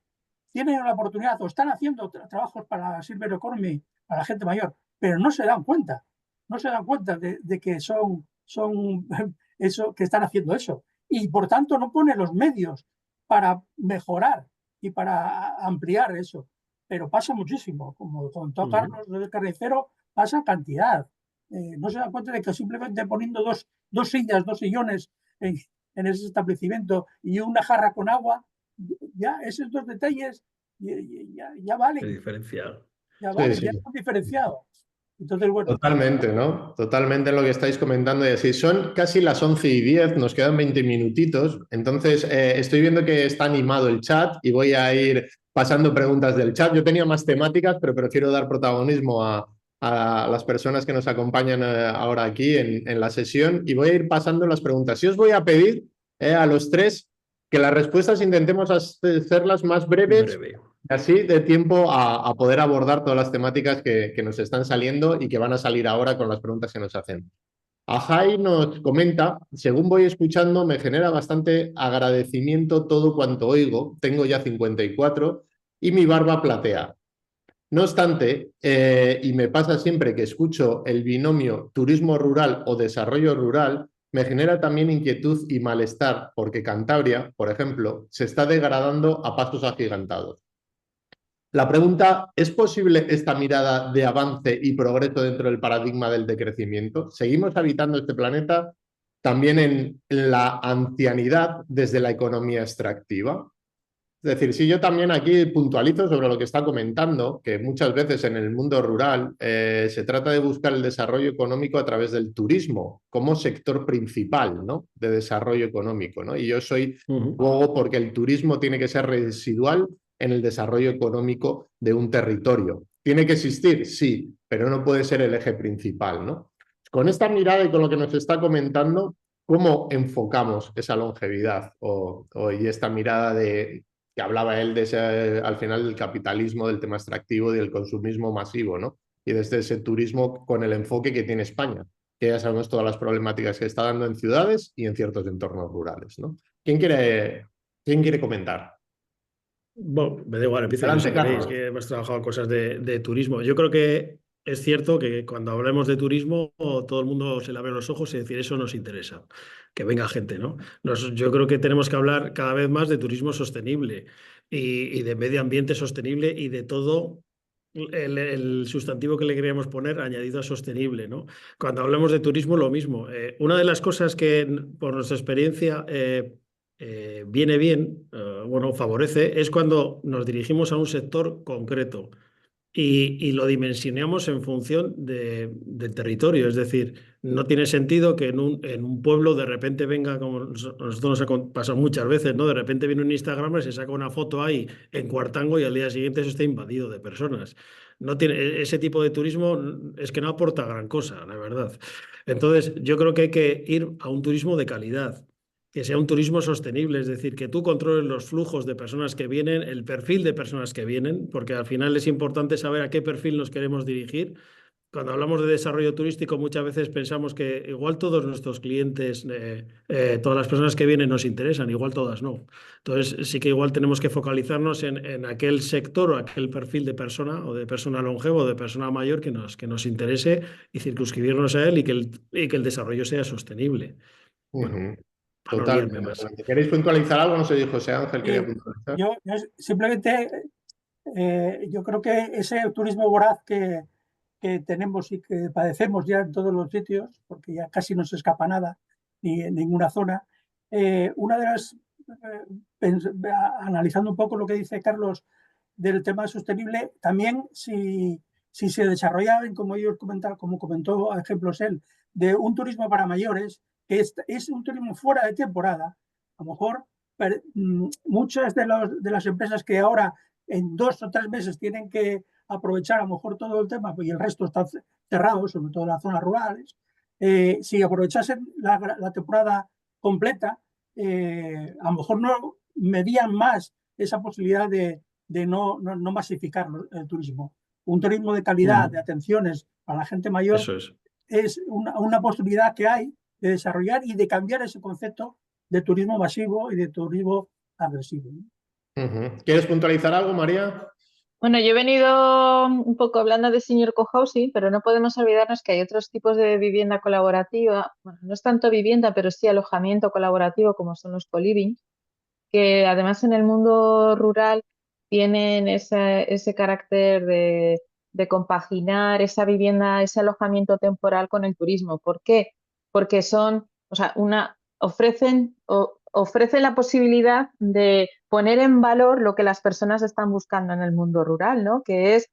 tienen la oportunidad o están haciendo trabajos para Silver Economy, para la gente mayor, pero no se dan cuenta. No se dan cuenta de que son eso, que están haciendo eso. Y por tanto no ponen los medios para mejorar y para ampliar eso. Pero pasa muchísimo. Como contó Carlos del Carnicero, pasa cantidad. No se dan cuenta de que simplemente poniendo dos sillas, 2 sillones en ese establecimiento y una jarra con agua, ya esos 2 detalles ya valen. Diferenciado. Ya valen, Sí, ya sí. son diferenciados. Entonces, bueno. Totalmente, ¿no? Totalmente en lo que estáis comentando y así. Son casi las 11:10, nos quedan 20 minutitos. Entonces, estoy viendo que está animado el chat y voy a ir pasando preguntas del chat. Yo tenía más temáticas, pero prefiero dar protagonismo a las personas que nos acompañan ahora aquí en la sesión y voy a ir pasando las preguntas. Y os voy a pedir a los 3 que las respuestas intentemos hacerlas más breves. Breve. Así de tiempo a poder abordar todas las temáticas que nos están saliendo y que van a salir ahora con las preguntas que nos hacen. Ajay nos comenta, según voy escuchando, me genera bastante agradecimiento todo cuanto oigo, tengo ya 54 y mi barba platea. No obstante, y me pasa siempre que escucho el binomio turismo rural o desarrollo rural, me genera también inquietud y malestar porque Cantabria, por ejemplo, se está degradando a pasos agigantados. La pregunta, ¿es posible esta mirada de avance y progreso dentro del paradigma del decrecimiento? ¿Seguimos habitando este planeta también en la ancianidad desde la economía extractiva? Es decir, si yo también aquí puntualizo sobre lo que está comentando, que muchas veces en el mundo rural se trata de buscar el desarrollo económico a través del turismo como sector principal, ¿no?, de desarrollo económico, ¿no? Y yo soy abogo porque el turismo tiene que ser residual en el desarrollo económico de un territorio. ¿Tiene que existir? Sí, pero no puede ser el eje principal, ¿no? Con esta mirada y con lo que nos está comentando, ¿cómo enfocamos esa longevidad y esta mirada de que hablaba él de ese, al final del capitalismo, del tema extractivo y del consumismo masivo, ¿no? Y desde ese turismo con el enfoque que tiene España, que ya sabemos todas las problemáticas que está dando en ciudades y en ciertos entornos rurales, ¿no? ¿Quién quiere comentar? Bueno, me da igual, empiezo yo Adelante, si queréis, Carlos. que hemos trabajado cosas de turismo. Yo creo que es cierto que cuando hablemos de turismo, todo el mundo se le abre los ojos y decir eso nos interesa, que venga gente, ¿no? Yo creo que tenemos que hablar cada vez más de turismo sostenible y de medio ambiente sostenible y de todo el sustantivo que le queríamos poner añadido a sostenible, ¿no? Cuando hablamos de turismo, lo mismo. Una de las cosas que, por nuestra experiencia, viene bien, bueno, favorece, es cuando nos dirigimos a un sector concreto y lo dimensionamos en función del territorio. Es decir, no tiene sentido que en un pueblo de repente venga, como nosotros nos ha pasado muchas veces, ¿no? De repente viene un Instagramer, se saca una foto ahí en Cuartango y al día siguiente eso está invadido de personas. No tiene, ese tipo de turismo es que no aporta gran cosa, la verdad. Entonces, yo creo que hay que ir a un turismo de calidad, que sea un turismo sostenible, es decir, que tú controles los flujos de personas que vienen, el perfil de personas que vienen, porque al final es importante saber a qué perfil nos queremos dirigir cuando hablamos de desarrollo turístico muchas veces pensamos que igual todos nuestros clientes, todas las personas que vienen nos interesan, igual todas no. Entonces sí que igual tenemos que focalizarnos en aquel sector o aquel perfil de persona o de persona longeva o de persona mayor que nos interese y circunscribirnos a él y que el desarrollo sea sostenible. Bueno, Ujú. para no liarme Totalmente, más. totalmente. ¿Queréis puntualizar algo? No sé si José Ángel quería puntualizar. Yo simplemente yo creo que ese turismo voraz que tenemos y que padecemos ya en todos los sitios, porque ya casi no se escapa nada, ni en ninguna zona, una de las, analizando un poco lo que dice Carlos del tema sostenible, también si se desarrollaban, como ellos comentaron, como comentó a ejemplos él, de un turismo para mayores, que es un turismo fuera de temporada, a lo mejor muchas de las empresas que ahora en 2 o 3 meses tienen que aprovechar a lo mejor todo el tema y el resto está cerrado, sobre todo en las zonas rurales, si aprovechasen la temporada completa, a lo mejor no medían más esa posibilidad de no masificar el turismo. Un turismo de calidad, de atenciones a la gente mayor, Eso es. es una posibilidad que hay de desarrollar y de cambiar ese concepto de turismo masivo y de turismo agresivo. ¿Quieres puntualizar algo, María? Bueno, yo he venido un poco hablando de senior cohousing, pero no podemos olvidarnos que hay otros tipos de vivienda colaborativa. Bueno, no es tanto vivienda, pero sí alojamiento colaborativo, como son los co-living, que además en el mundo rural tienen ese carácter de compaginar esa vivienda, ese alojamiento temporal con el turismo. ¿Por qué? Porque son, o sea, ofrecen la posibilidad de poner en valor lo que las personas están buscando en el mundo rural, ¿no? Que es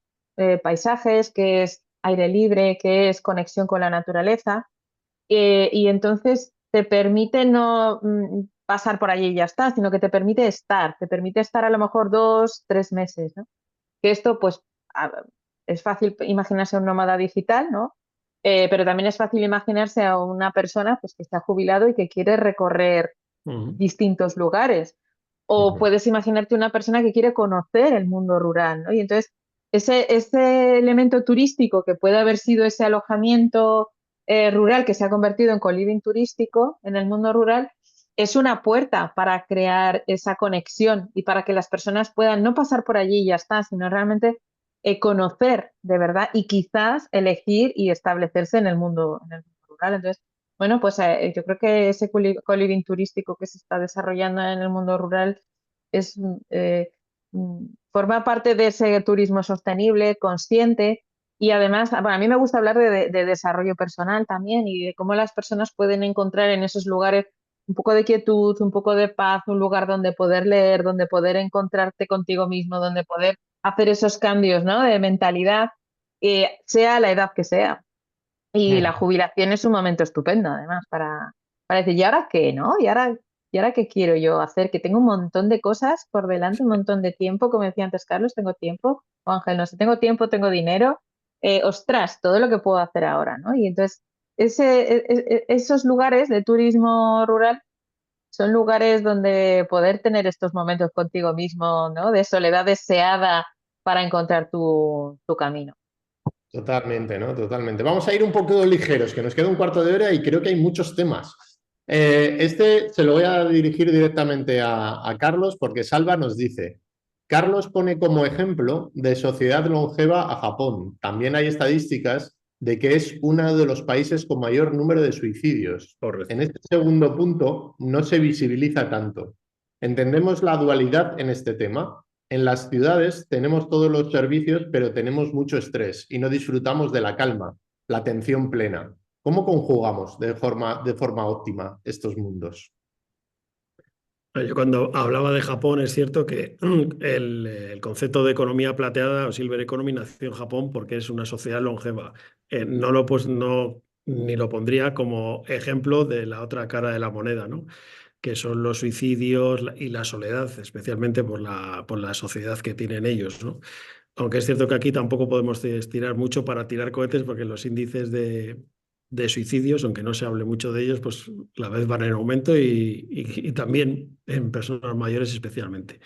paisajes, que es aire libre, que es conexión con la naturaleza. Y entonces te permite no pasar por allí y ya está, sino que te permite estar a lo mejor 2, 3 meses, ¿no? Que esto, pues, es fácil imaginarse a un nómada digital, ¿no? Pero también es fácil imaginarse a una persona pues, que está jubilado y que quiere recorrer distintos lugares. O puedes imaginarte una persona que quiere conocer el mundo rural, ¿no? Y entonces, ese elemento turístico que puede haber sido ese alojamiento rural que se ha convertido en co-living turístico en el mundo rural, es una puerta para crear esa conexión y para que las personas puedan no pasar por allí y ya está, sino realmente conocer de verdad y quizás elegir y establecerse en el mundo rural. Entonces, bueno, pues yo creo que ese co-living turístico que se está desarrollando en el mundo rural es, forma parte de ese turismo sostenible, consciente, y además, bueno, a mí me gusta hablar de desarrollo personal también y de cómo las personas pueden encontrar en esos lugares un poco de quietud, un poco de paz, un lugar donde poder leer, donde poder encontrarte contigo mismo, donde poder hacer esos cambios, ¿no? De mentalidad, sea la edad que sea. Y la jubilación es un momento estupendo, además, para decir, ¿y ahora qué, no? ¿Y ahora qué quiero yo hacer? Que tengo un montón de cosas por delante, un montón de tiempo, como decía antes Carlos, tengo tiempo, o Ángel, no sé, tengo tiempo, tengo dinero, ostras, todo lo que puedo hacer ahora, ¿no? Y entonces, esos lugares de turismo rural son lugares donde poder tener estos momentos contigo mismo, ¿no? De soledad deseada para encontrar tu camino. Totalmente, ¿no? Totalmente. Vamos a ir un poco ligeros, que nos queda un cuarto de hora y creo que hay muchos temas. Este se lo voy a dirigir directamente a Carlos porque Salva nos dice, Carlos pone como ejemplo de sociedad longeva a Japón. También hay estadísticas de que es uno de los países con mayor número de suicidios. Correcto. En este segundo punto no se visibiliza tanto. Entendemos la dualidad en este tema. En las ciudades tenemos todos los servicios, pero tenemos mucho estrés y no disfrutamos de la calma, la atención plena. ¿Cómo conjugamos de forma óptima estos mundos? Yo cuando hablaba de Japón es cierto que el concepto de economía plateada o silver economy nació en Japón porque es una sociedad longeva. No, ni lo pondría como ejemplo de la otra cara de la moneda, ¿no? Que son los suicidios y la soledad, especialmente por la sociedad que tienen ellos, ¿no? Aunque es cierto que aquí tampoco podemos estirar mucho para tirar cohetes porque los índices de suicidios, aunque no se hable mucho de ellos, pues la vez van en aumento y también en personas mayores especialmente.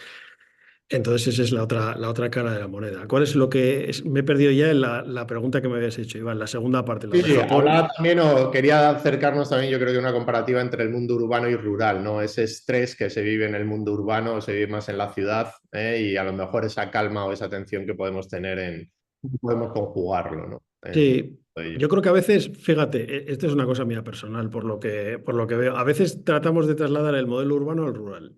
Entonces esa es la otra cara de la moneda. ¿Cuál es lo que me he perdido ya en la pregunta que me habías hecho, Iván? La segunda parte, lo de Sí, Japón. hablaba también o quería acercarnos también, yo creo que una comparativa entre el mundo urbano y rural, ¿no? Ese estrés que se vive en el mundo urbano, se vive más en la ciudad, y a lo mejor esa calma o esa atención que podemos tener podemos conjugarlo, ¿no? Sí, Todo ello. yo creo que a veces, fíjate, esto es una cosa mía personal, por lo que veo, a veces tratamos de trasladar el modelo urbano al rural.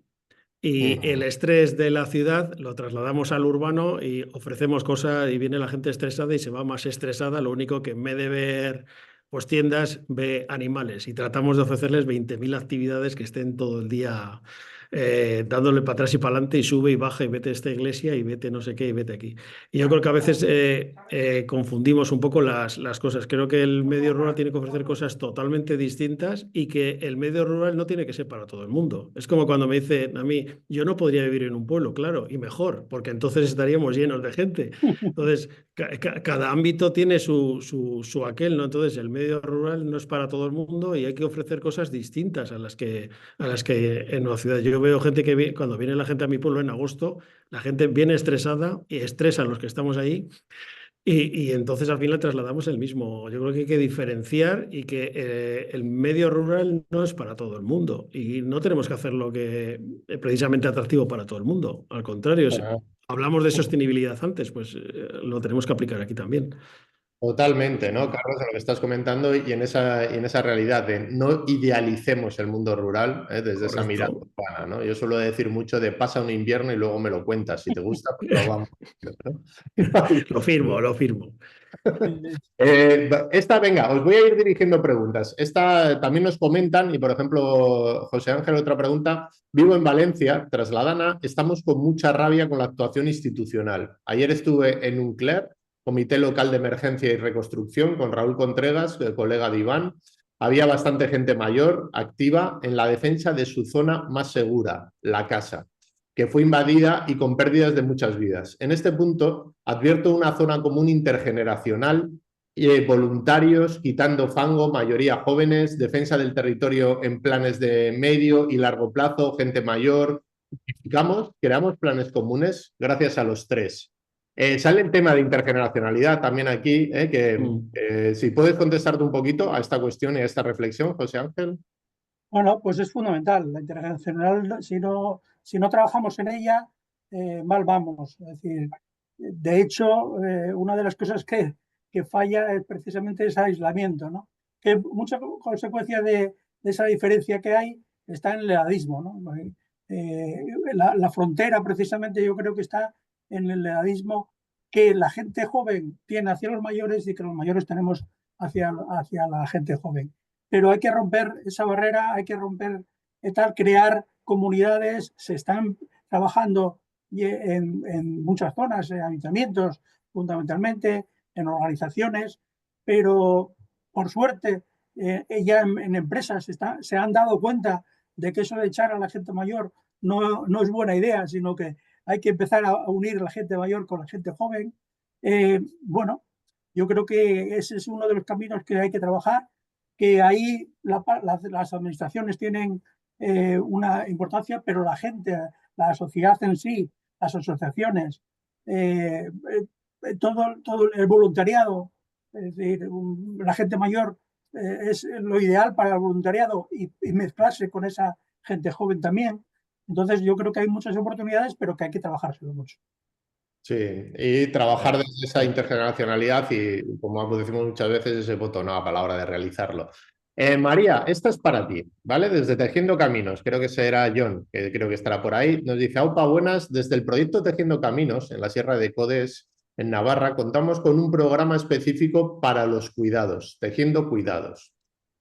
Y el Mm. estrés de la ciudad lo trasladamos al urbano y ofrecemos cosas y viene la gente estresada y se va más estresada. Lo único que en vez de ver pues tiendas, ve animales y tratamos de ofrecerles 20.000 actividades que estén todo el día dándole para atrás y para adelante y sube y baja y vete a esta iglesia y vete no sé qué y vete aquí. Y yo creo que a veces confundimos un poco las cosas. Creo que el medio rural tiene que ofrecer cosas totalmente distintas y que el medio rural no tiene que ser para todo el mundo. Es como cuando me dicen a mí, yo no podría vivir en un pueblo, claro, y mejor, porque entonces estaríamos llenos de gente. Entonces, cada ámbito tiene su aquel, ¿no? Entonces, el medio rural no es para todo el mundo y hay que ofrecer cosas distintas a las que en una ciudad. Yo veo gente que cuando viene la gente a mi pueblo en agosto, la gente viene estresada y estresa a los que estamos ahí y entonces al final trasladamos el mismo. Yo creo que hay que diferenciar y que el medio rural no es para todo el mundo y no tenemos que hacer lo que es precisamente atractivo para todo el mundo. Al contrario, si Ajá. hablamos de sostenibilidad antes, pues lo tenemos que aplicar aquí también. Totalmente, ¿no, Carlos? En lo que estás comentando y en esa realidad de no idealicemos el mundo rural, desde esa mirada Correcto. urbana, ¿no? Yo suelo decir mucho de pasa un invierno y luego me lo cuentas. Si te gusta, pues lo vamos. ¿No? Lo firmo, lo firmo. Esta, venga, os voy a ir dirigiendo preguntas. Esta también nos comentan, y por ejemplo, José Ángel, otra pregunta. Vivo en Valencia, tras la Dana, estamos con mucha rabia con la actuación institucional. Ayer estuve en UNCLER, Comité Local de Emergencia y Reconstrucción, con Raúl Contreras, el colega de Iván. Había bastante gente mayor activa en la defensa de su zona más segura, la casa, que fue invadida y con pérdidas de muchas vidas. En este punto, advierto una zona común intergeneracional, voluntarios, quitando fango, mayoría jóvenes, defensa del territorio en planes de medio y largo plazo, gente mayor. Creamos planes comunes gracias a los tres. Sale el tema de intergeneracionalidad también aquí, si puedes contestarte un poquito a esta cuestión y a esta reflexión, José Ángel. Bueno, pues es fundamental. La intergeneracional, si no trabajamos en ella, mal vamos. Es decir, de hecho, una de las cosas que falla es precisamente ese aislamiento, ¿no? Que mucha consecuencia de esa diferencia que hay está en el edadismo, ¿no? La frontera, precisamente, yo creo que está en el edadismo que la gente joven tiene hacia los mayores y que los mayores tenemos hacia la gente joven. Pero hay que romper esa barrera, hay que romper crear comunidades, se están trabajando en muchas zonas, en ayuntamientos fundamentalmente, en organizaciones, pero por suerte ya en empresas se han dado cuenta de que eso de echar a la gente mayor no es buena idea, sino que hay que empezar a unir a la gente mayor con la gente joven. Bueno, yo creo que ese es uno de los caminos que hay que trabajar, que ahí las administraciones tienen una importancia, pero la gente, la sociedad en sí, las asociaciones, todo el voluntariado, es decir, la gente mayor es lo ideal para el voluntariado y mezclarse con esa gente joven también. Entonces yo creo que hay muchas oportunidades, pero que hay que trabajárselo mucho. Sí, y trabajar desde esa intergeneracionalidad y, como decimos muchas veces, ese botón up a la hora de realizarlo. María, esta es para ti, ¿vale? Desde Tejiendo Caminos, creo que será John, que creo que estará por ahí. Nos dice, aupa, buenas, desde el proyecto Tejiendo Caminos, en la Sierra de Codes, en Navarra, contamos con un programa específico para los cuidados, Tejiendo Cuidados,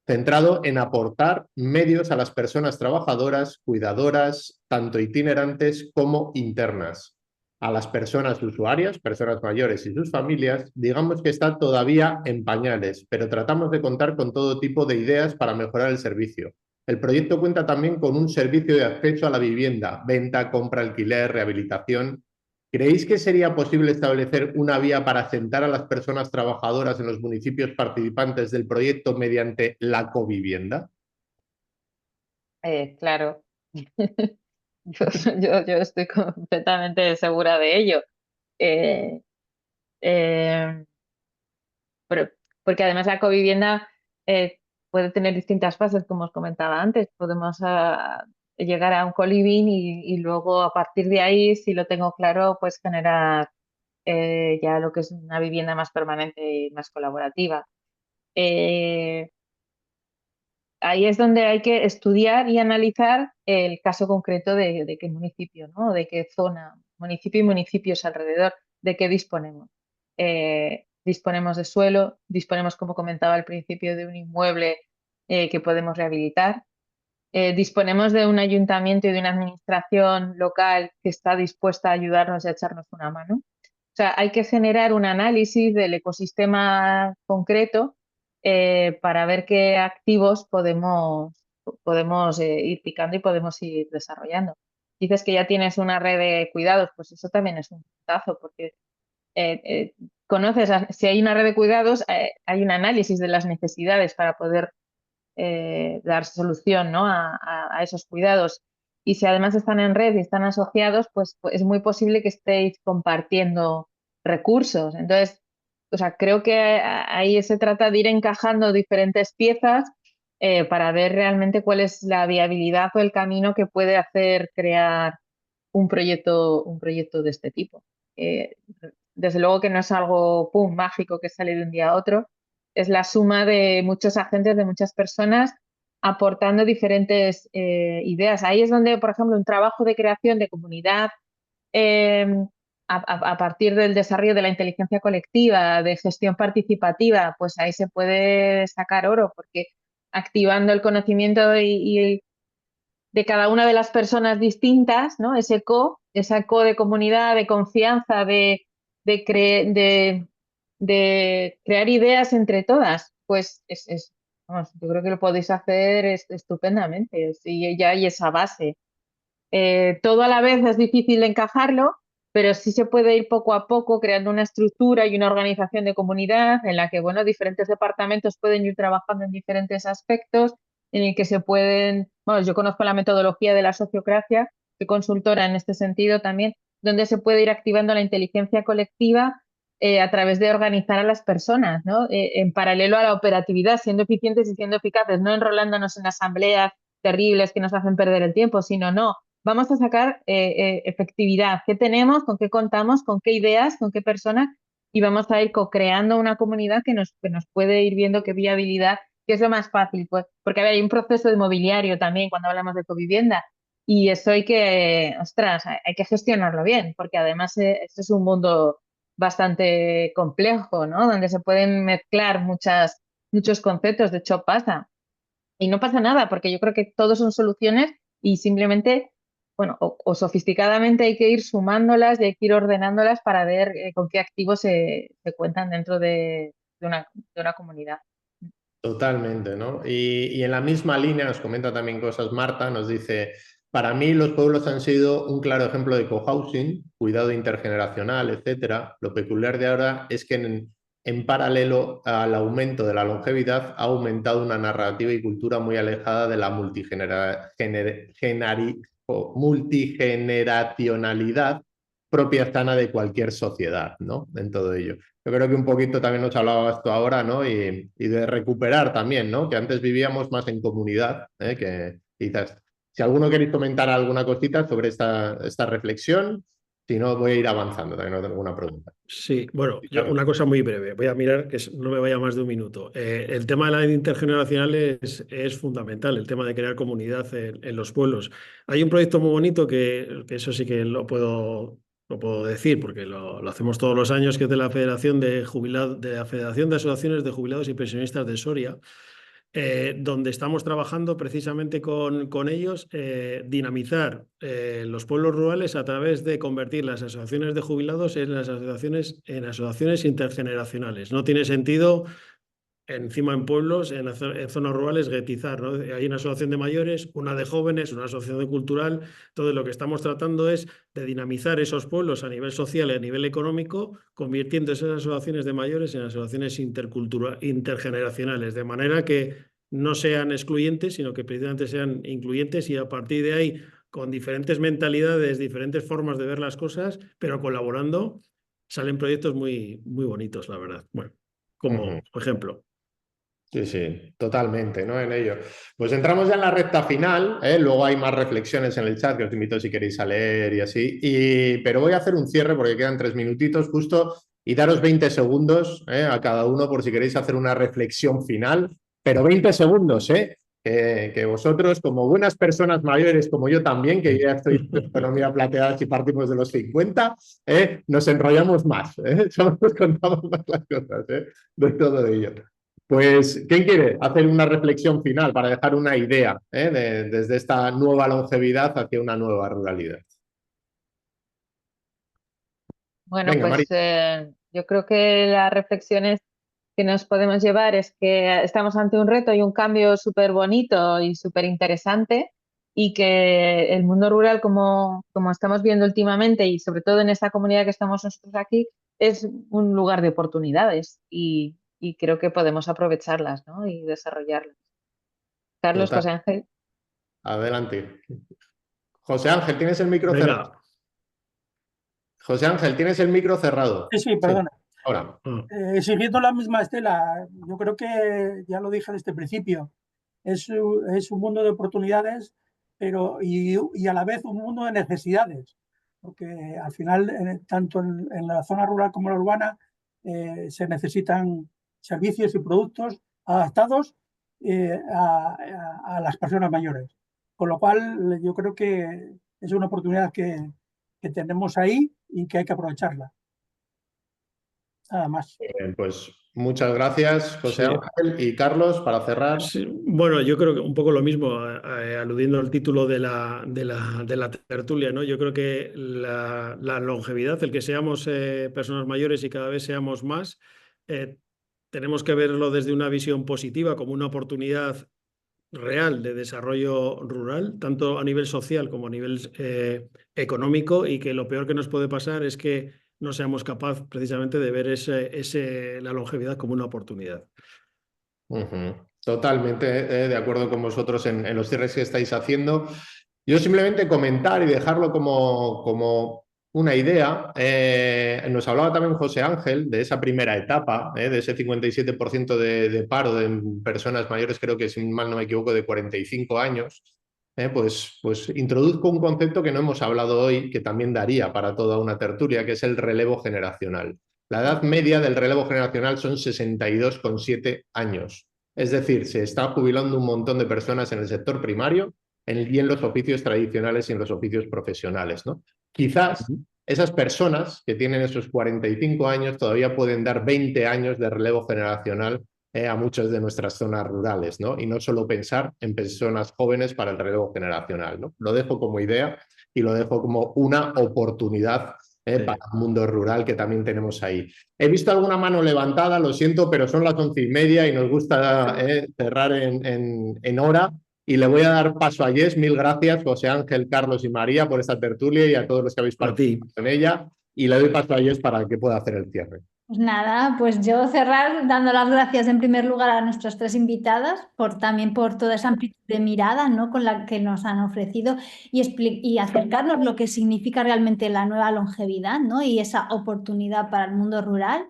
centrado en aportar medios a las personas trabajadoras, cuidadoras, tanto itinerantes como internas. A las personas usuarias, personas mayores y sus familias, digamos que está todavía en pañales, pero tratamos de contar con todo tipo de ideas para mejorar el servicio. El proyecto cuenta también con un servicio de acceso a la vivienda, venta, compra, alquiler, rehabilitación. ¿Creéis que sería posible establecer una vía para sentar a las personas trabajadoras en los municipios participantes del proyecto mediante la covivienda? Claro. Yo estoy completamente segura de ello. Eh, eh, pero- Porque además la covivienda puede tener distintas fases, como os comentaba antes. Podemos llegar a un coliving y luego a partir de ahí, si lo tengo claro, pues generar ya lo que es una vivienda más permanente y más colaborativa. Eh, Ahí es donde hay que estudiar y analizar el caso concreto de qué municipio, ¿no? De qué zona, municipio y municipios alrededor, de qué disponemos. Disponemos de suelo, disponemos, como comentaba al principio, de un inmueble que podemos rehabilitar. Disponemos de un ayuntamiento y de una administración local que está dispuesta a ayudarnos y a echarnos una mano. O sea, hay que generar un análisis del ecosistema concreto para ver qué activos podemos ir picando y podemos ir desarrollando. Dices que ya tienes una red de cuidados, pues eso también es un puntazo, porque eh, eh, si hay una red de cuidados, hay un análisis de las necesidades para poder dar solución, ¿no? a esos cuidados. Y si además están en red y están asociados, pues es muy posible que estéis compartiendo recursos. Entonces, o sea, creo que ahí se trata de ir encajando diferentes piezas para ver realmente cuál es la viabilidad o el camino que puede hacer crear un proyecto de este tipo. Eh, Desde luego que no es algo pum, mágico que sale de un día a otro, es la suma de muchos agentes, de muchas personas aportando diferentes ideas. Ahí es donde, por ejemplo, un trabajo de creación de comunidad eh, a partir del desarrollo de la inteligencia colectiva, de gestión participativa, pues ahí se puede sacar oro, porque activando el conocimiento de cada una de las personas distintas, ¿no? Esa co de comunidad, de confianza, de crear ideas entre todas, pues vamos, yo creo que lo podéis hacer estupendamente, si ya hay esa base. Todo a la vez es difícil de encajarlo, pero sí se puede ir poco a poco creando una estructura y una organización de comunidad en la que, bueno, diferentes departamentos pueden ir trabajando en diferentes aspectos, en el que se pueden, bueno, yo conozco la metodología de la sociocracia, soy consultora en este sentido también, donde se puede ir activando la inteligencia colectiva a través de organizar a las personas, ¿no? En paralelo a la operatividad, siendo eficientes y siendo eficaces, no enrolándonos en asambleas terribles que nos hacen perder el tiempo, sino no, vamos a sacar efectividad. ¿Qué tenemos? ¿Con qué contamos? ¿Con qué ideas? ¿Con qué personas? Y vamos a ir co-creando una comunidad que nos puede ir viendo qué viabilidad, qué es lo más fácil. Pues, porque a ver, hay un proceso de mobiliario también cuando hablamos de covivienda. Y eso hay que, ostras, hay que gestionarlo bien, porque además esto es un mundo bastante complejo, ¿no? Donde se pueden mezclar muchos conceptos. De hecho, pasa. Y no pasa nada, porque yo creo que todos son soluciones y simplemente, bueno, o sofisticadamente hay que ir sumándolas y hay que ir ordenándolas para ver con qué activos se cuentan dentro de una comunidad. Totalmente, ¿no? Y en la misma línea nos comenta también cosas Marta, nos dice, para mí los pueblos han sido un claro ejemplo de cohousing, cuidado intergeneracional, etcétera. Lo peculiar de ahora es que en paralelo al aumento de la longevidad ha aumentado una narrativa y cultura muy alejada de la multigeneracionalidad propia sana de cualquier sociedad, ¿no? En todo ello. Yo creo que un poquito también nos hablaba esto ahora, ¿no? Y de recuperar también, ¿no? Que antes vivíamos más en comunidad, ¿eh? Que quizás, si alguno queréis comentar alguna cosita sobre esta reflexión, si no, voy a ir avanzando, también no tengo alguna pregunta. Sí, bueno, una cosa muy breve. Voy a mirar que no me vaya más de un minuto. El tema de la intergeneracional es fundamental, el tema de crear comunidad en los pueblos. Hay un proyecto muy bonito que eso sí que lo puedo decir porque lo hacemos todos los años, que es de la Federación de la Federación de Asociaciones de Jubilados y Pensionistas de Soria, donde estamos trabajando precisamente con ellos, dinamizar los pueblos rurales a través de convertir las asociaciones de jubilados en asociaciones intergeneracionales. No tiene sentido encima en pueblos, en zonas rurales, guetizar, ¿no? Hay una asociación de mayores, una de jóvenes, una asociación cultural. Entonces, lo que estamos tratando es de dinamizar esos pueblos a nivel social y a nivel económico, convirtiendo esas asociaciones de mayores en asociaciones intergeneracionales, de manera que no sean excluyentes, sino que precisamente sean incluyentes y a partir de ahí, con diferentes mentalidades, diferentes formas de ver las cosas, pero colaborando, salen proyectos muy, muy bonitos, la verdad. Bueno, como ejemplo. Sí, sí, totalmente, ¿no? En ello. Pues entramos ya en la recta final, ¿eh? Luego hay más reflexiones en el chat que os invito si queréis a leer y así. Pero voy a hacer un cierre porque quedan 3 minutitos justo y daros 20 segundos, a cada uno por si queréis hacer una reflexión final. Pero 20 segundos, ¿eh? Que vosotros, como buenas personas mayores, como yo también, que ya estoy en economía plateada si partimos de los 50, nos enrollamos más, solo nos contamos más las cosas, de todo ello. Pues, ¿quién quiere hacer una reflexión final para dejar una idea desde esta nueva longevidad hacia una nueva ruralidad? Bueno, Venga, María. pues yo creo que las reflexiones que nos podemos llevar es que estamos ante un reto y un cambio súper bonito y súper interesante y que el mundo rural, como estamos viendo últimamente y sobre todo en esta comunidad que estamos nosotros aquí, es un lugar de oportunidades y creo que podemos aprovecharlas, ¿no? Y desarrollarlas. Carlos, Total. José Ángel. Adelante. José Ángel, ¿tienes el micro cerrado? Venga. José Ángel, ¿tienes el micro cerrado? Sí, Sí, perdona. ahora. Siguiendo la misma estela, yo creo que ya lo dije desde el principio, es un mundo de oportunidades, pero y a la vez un mundo de necesidades, porque al final, tanto en la zona rural como en la urbana, se necesitan servicios y productos adaptados a las personas mayores. Con lo cual, yo creo que es una oportunidad que tenemos ahí y que hay que aprovecharla. Nada más. Bien, pues muchas gracias, José Sí. Ángel y Carlos, para cerrar. Sí, bueno, yo creo que un poco lo mismo, aludiendo al título de la tertulia, ¿no? Yo creo que la longevidad, el que seamos personas mayores y cada vez seamos más, eh, tenemos que verlo desde una visión positiva, como una oportunidad real de desarrollo rural, tanto a nivel social como a nivel económico, y que lo peor que nos puede pasar es que no seamos capaces precisamente de ver la longevidad como una oportunidad. Totalmente de acuerdo con vosotros en los cierres que estáis haciendo. Yo simplemente comentar y dejarlo como una idea. Nos hablaba también José Ángel de esa primera etapa, de ese 57% de paro de personas mayores, creo que si mal no me equivoco, de 45 años. Pues introduzco un concepto que no hemos hablado hoy, que también daría para toda una tertulia, que es el relevo generacional. La edad media del relevo generacional son 62,7 años. Es decir, se está jubilando un montón de personas en el sector primario y en los oficios tradicionales y en los oficios profesionales, ¿no? Quizás esas personas que tienen esos 45 años todavía pueden dar 20 años de relevo generacional a muchas de nuestras zonas rurales, ¿no? Y no solo pensar en personas jóvenes para el relevo generacional, ¿no? Lo dejo como idea y lo dejo como una oportunidad para el mundo rural que también tenemos ahí. He visto alguna mano levantada, lo siento, pero son las 11:30 y nos gusta cerrar en hora. Y le voy a dar paso a Jess. Mil gracias, José Ángel, Carlos y María, por esta tertulia y a todos los que habéis A ti. participado en ella. Y le doy paso a Jess para que pueda hacer el cierre. Pues nada, pues yo cerrar dando las gracias en primer lugar a nuestras tres invitadas, también por toda esa amplitud de mirada, ¿no? Con la que nos han ofrecido y acercarnos lo que significa realmente la nueva longevidad, ¿no? Y esa oportunidad para el mundo rural.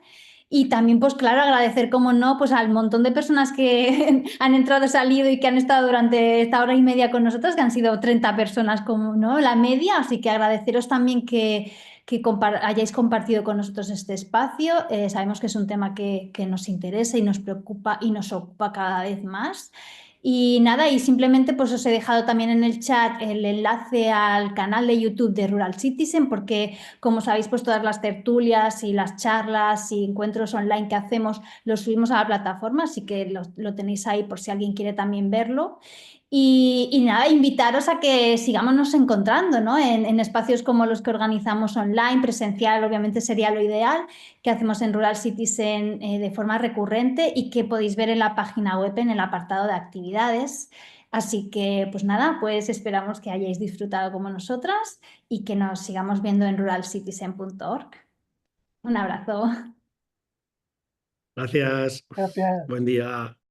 Y también, pues claro, agradecer, como no, pues al montón de personas que han entrado, salido y que han estado durante esta hora y media con nosotros, que han sido 30 personas como, ¿no? La media, así que agradeceros también que hayáis compartido con nosotros este espacio. Sabemos que es un tema que nos interesa y nos preocupa y nos ocupa cada vez más. Y nada, y simplemente pues os he dejado también en el chat el enlace al canal de YouTube de Rural Citizen, porque como sabéis, pues todas las tertulias y las charlas y encuentros online que hacemos los subimos a la plataforma, así que lo tenéis ahí por si alguien quiere también verlo. Y nada, invitaros a que sigamos encontrando, ¿no? En espacios como los que organizamos online, presencial, obviamente sería lo ideal, que hacemos en Rural Citizen de forma recurrente y que podéis ver en la página web en el apartado de actividades. Así que, pues nada, pues esperamos que hayáis disfrutado como nosotras y que nos sigamos viendo en ruralcitizen.org. Un abrazo. Gracias. Gracias. Buen día.